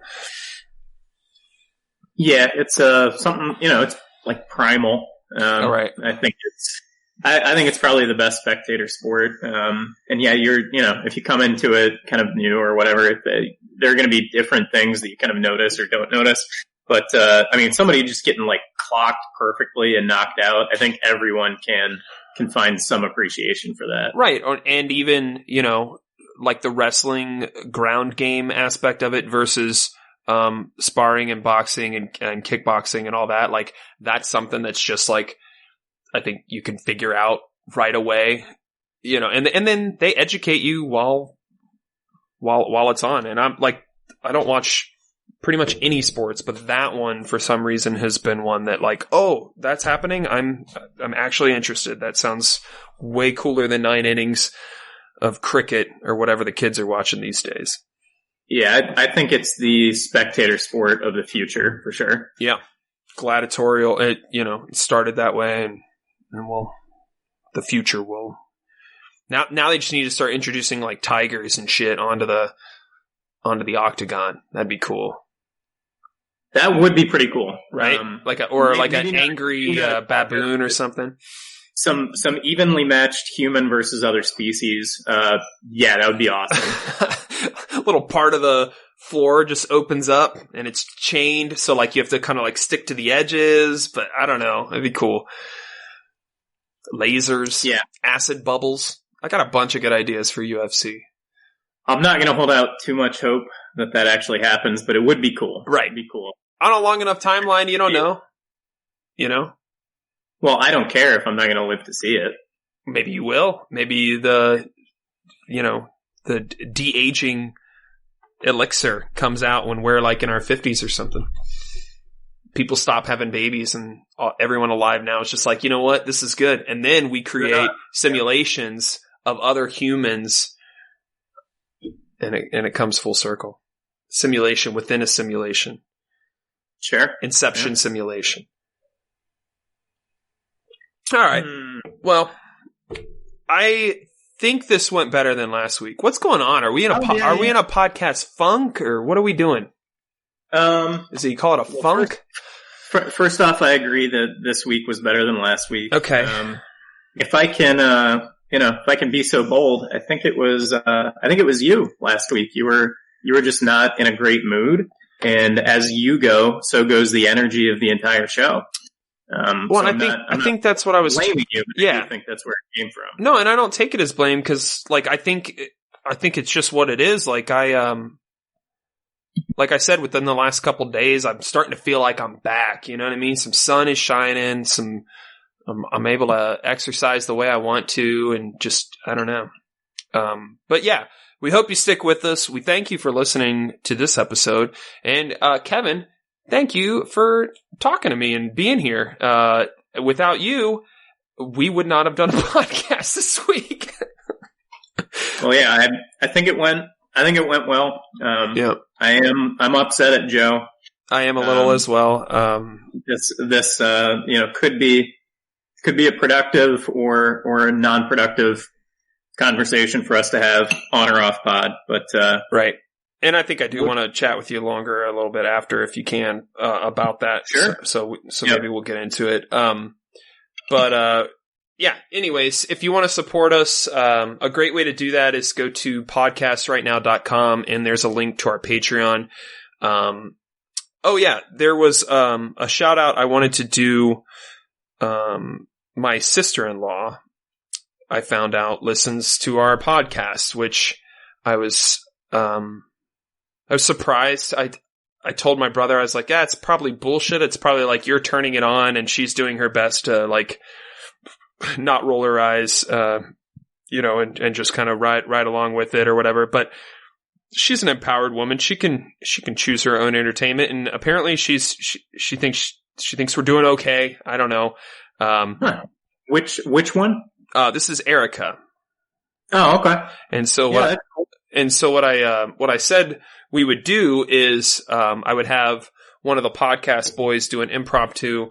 Yeah, it's something, it's like primal. All right. I think it's probably the best spectator sport. And yeah, if you come into it kind of new or whatever, there are going to be different things that you kind of notice or don't notice. But, somebody just getting like clocked perfectly and knocked out, I think everyone can find some appreciation for that. Right. And even, like the wrestling ground game aspect of it versus, sparring and boxing and kickboxing and all that. Like that's something that's just like, I think you can figure out right away, and then they educate you while it's on. And I'm like, I don't watch pretty much any sports, but that one for some reason has been one that like, oh, that's happening. I'm actually interested. That sounds way cooler than 9 innings of cricket or whatever the kids are watching these days. Yeah, I think it's the spectator sport of the future for sure. Yeah. Gladiatorial, it started that way and the future will. Now they just need to start introducing like tigers and shit onto the octagon. That'd be cool. That would be pretty could right? Like an angry baboon or something. Some evenly matched human versus other species. Yeah, that would be awesome. A little part of the floor just opens up and it's chained. So like you have to kind of like stick to the edges, but I don't know. It'd be cool. Lasers. Yeah. Acid bubbles. I got a bunch of good ideas for UFC. I'm not going to hold out too much hope that actually happens, but it would be cool. Right. It'd be cool. On a long enough timeline, you don't know. You know? Well, I don't care if I'm not going to live to see it. Maybe you will. Maybe the de-aging elixir comes out when we're like in our 50s or something. People stop having babies and everyone alive now is just like, you know what? This is good. And then we create simulations of other humans and it comes full circle. Simulation within a simulation. Sure. Inception simulation. All right. Well, I think this went better than last week. What's going on? Are we in a we in a podcast funk or what are we doing? Is it you call it a funk? First off, I agree that this week was better than last week. Okay. If I can, if I can be so bold, I think it was you last week. You were just not in a great mood, and as you go, so goes the energy of the entire show. Well, I think that's what I was blaming you. But yeah, I think that's where it came from. No, and I don't take it as blame because, like, I think it's just what it is. Like like I said, within the last couple of days, I'm starting to feel like I'm back. You know what I mean? Some sun is shining. I'm able to exercise the way I want to, and just I don't know. But yeah, we hope you stick with us. We thank you for listening to this episode, and Kevin. Thank you for talking to me and being here. Without you, we would not have done a podcast this week. Well, yeah, I think it went well. Yeah. I'm upset at Joe. I am a little as well. This could be a productive or a non-productive conversation for us to have on or off pod, but right. And I think I do want to chat with you longer a little bit after, if you can, about that. Sure. So maybe we'll get into it. Yeah, anyways, if you want to support us, a great way to do that is go to podcastrightnow.com and there's a link to our Patreon. Oh yeah, there was, a shout out I wanted to do, my sister-in-law, I found out listens to our podcast, which I was surprised. I told my brother, I was like, yeah, it's probably bullshit. It's probably like you're turning it on and she's doing her best to like not roll her eyes, and just kind of ride along with it or whatever. But she's an empowered woman. She can choose her own entertainment. And apparently she thinks we're doing okay. I don't know. Which one? This is Erica. Oh, okay. And so what I said we would do is, I would have one of the podcast boys do an impromptu,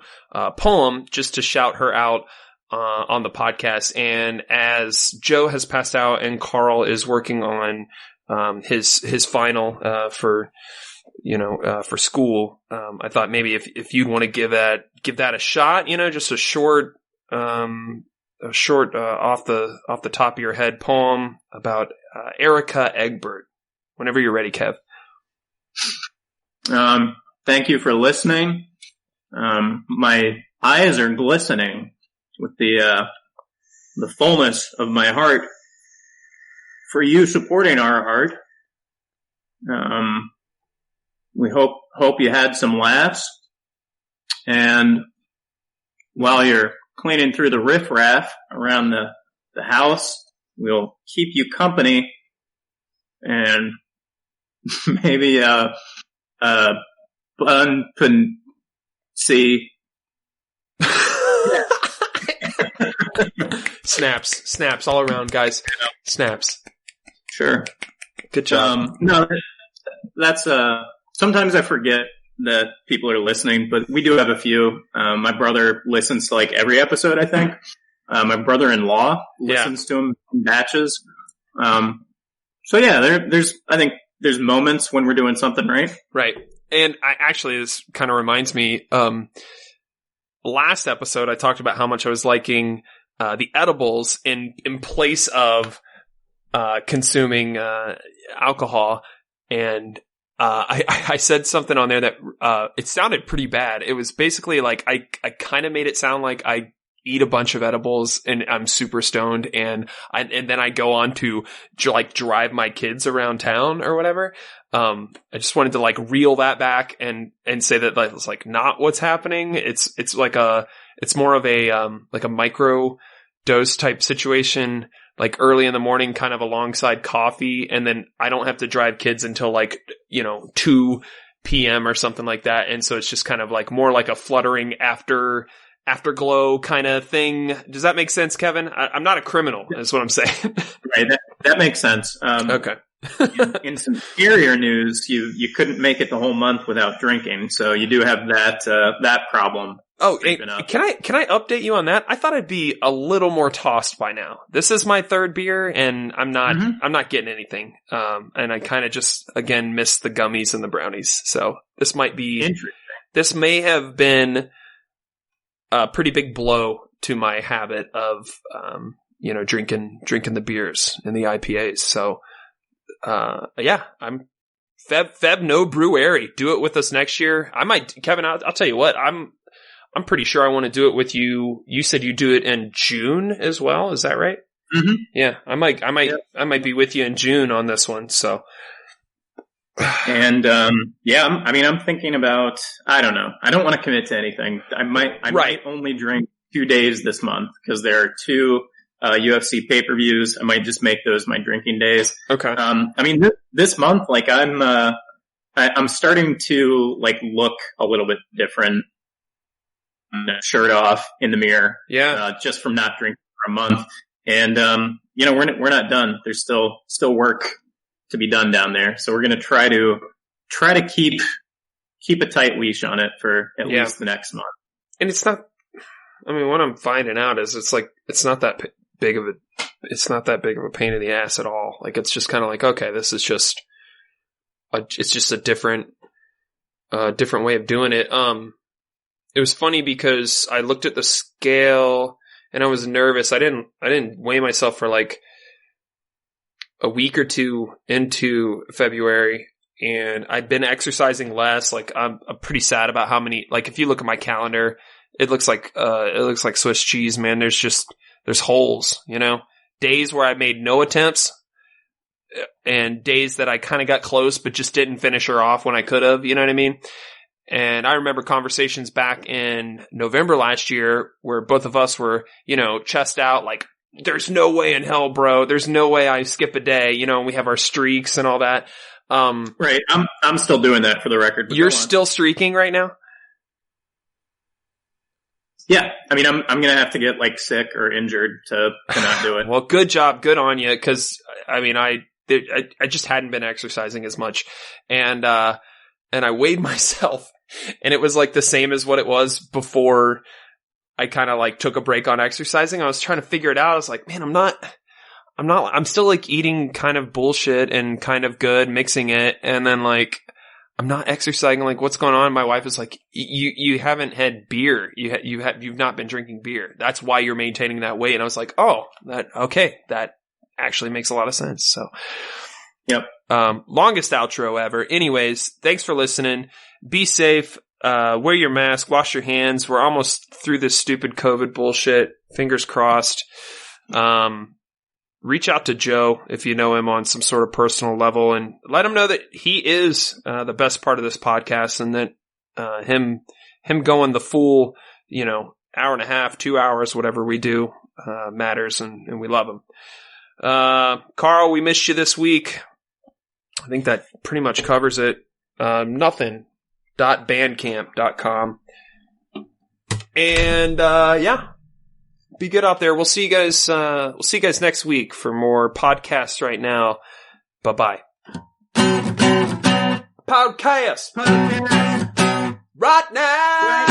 poem just to shout her out, on the podcast. And as Joe has passed out and Carl is working on, his final, for school, I thought maybe if you'd want to give that a shot, just a short, off the top of your head poem about, Erica Egbert. Whenever you're ready, Kev. Thank you for listening. My eyes are glistening with the fullness of my heart for you supporting our heart. We hope you had some laughs, and while you're cleaning through the riffraff around the house, we'll keep you company and maybe see. Snaps all around, guys. Snaps. Sure. Good job. No, that's sometimes I forget that people are listening, but we do have a few. My brother listens to like every episode, I think. My brother-in-law listens to them in batches. So yeah, I think there's moments when we're doing something right. Right. And this kind of reminds me, last episode I talked about how much I was liking, the edibles in place of, consuming, alcohol. And I said something on there that, it sounded pretty bad. It was basically like, I kind of made it sound like I eat a bunch of edibles and I'm super stoned and then I go on to like drive my kids around town or whatever. I just wanted to like reel that back and say that like, it's like not what's happening. It's like it's more of a, like a micro dose type situation, like early in the morning, kind of alongside coffee. And then I don't have to drive kids until like, 2 p.m. or something like that. And so it's just kind of like more like a fluttering afterglow kind of thing. Does that make sense, Kevin? I'm not a criminal, is what I'm saying. Right. That makes sense. Okay. in some scarier news, you couldn't make it the whole month without drinking, so you do have that problem. Oh, can I update you on that? I thought I'd be a little more tossed by now. This is my third beer, and I'm not getting anything. And I kind of just again missed the gummies and the brownies. So this might be interesting. This may have been a pretty big blow to my habit of drinking the beers and the IPAs. So yeah, I'm FebNoBrewary. Do it with us next year. I might, Kevin. I'll tell you what. I'm pretty sure I want to do it with you. You said you do it in June as well. Is that right? Mm-hmm. Yeah, I might be with you in June on this one. So, and I'm thinking about. I don't know. I don't want to commit to anything. I might only drink 2 days this month because there are 2 UFC pay-per-views. I might just make those my drinking days. Okay. This month, like I'm starting to like look a little bit different. Shirt off in the mirror. Yeah. Just from not drinking for a month. And, we're not done. There's still work to be done down there. So we're going to try to keep a tight leash on it for at least the next month. And it's not, what I'm finding out is it's like, it's not that big of a pain in the ass at all. Like, it's just kind of like, okay, this is just, it's just a different way of doing it. It was funny because I looked at the scale and I was nervous. I didn't weigh myself for like a week or 2 into February, and I'd been exercising less. Like I'm pretty sad about how many, like if you look at my calendar, it looks like Swiss cheese, man. There's holes, days where I made no attempts and days that I kind of got close, but just didn't finish her off when I could have, you know what I mean? And I remember conversations back in November last year where both of us were, chest out, like, there's no way in hell, bro. There's no way I skip a day, and we have our streaks and all that. Right. I'm still doing that for the record. You're still streaking right now? Yeah. I'm going to have to get like sick or injured to not do it. Well, good job. Good on you. Cause I just hadn't been exercising as much, and I weighed myself. And it was like the same as what it was before I kind of like took a break on exercising. I was trying to figure it out. I was like, man, I'm still like eating kind of bullshit and kind of good, mixing it. And then like, I'm not exercising. Like, what's going on? My wife is like, you haven't had beer. You've not been drinking beer. That's why you're maintaining that weight. And I was like, that actually makes a lot of sense. So, yep. Longest outro ever. Anyways, thanks for listening. Be safe. Wear your mask. Wash your hands. We're almost through this stupid COVID bullshit. Fingers crossed. Reach out to Joe if you know him on some sort of personal level and let him know that he is the best part of this podcast, and that him going the full, hour and a half, 2 hours, whatever we do, matters, and we love him. Carl, we missed you this week. I think that pretty much covers it. Nothing.bandcamp.com. And be good out there. We'll see you guys next week for more podcasts right now. Bye-bye. Podcast. Right now.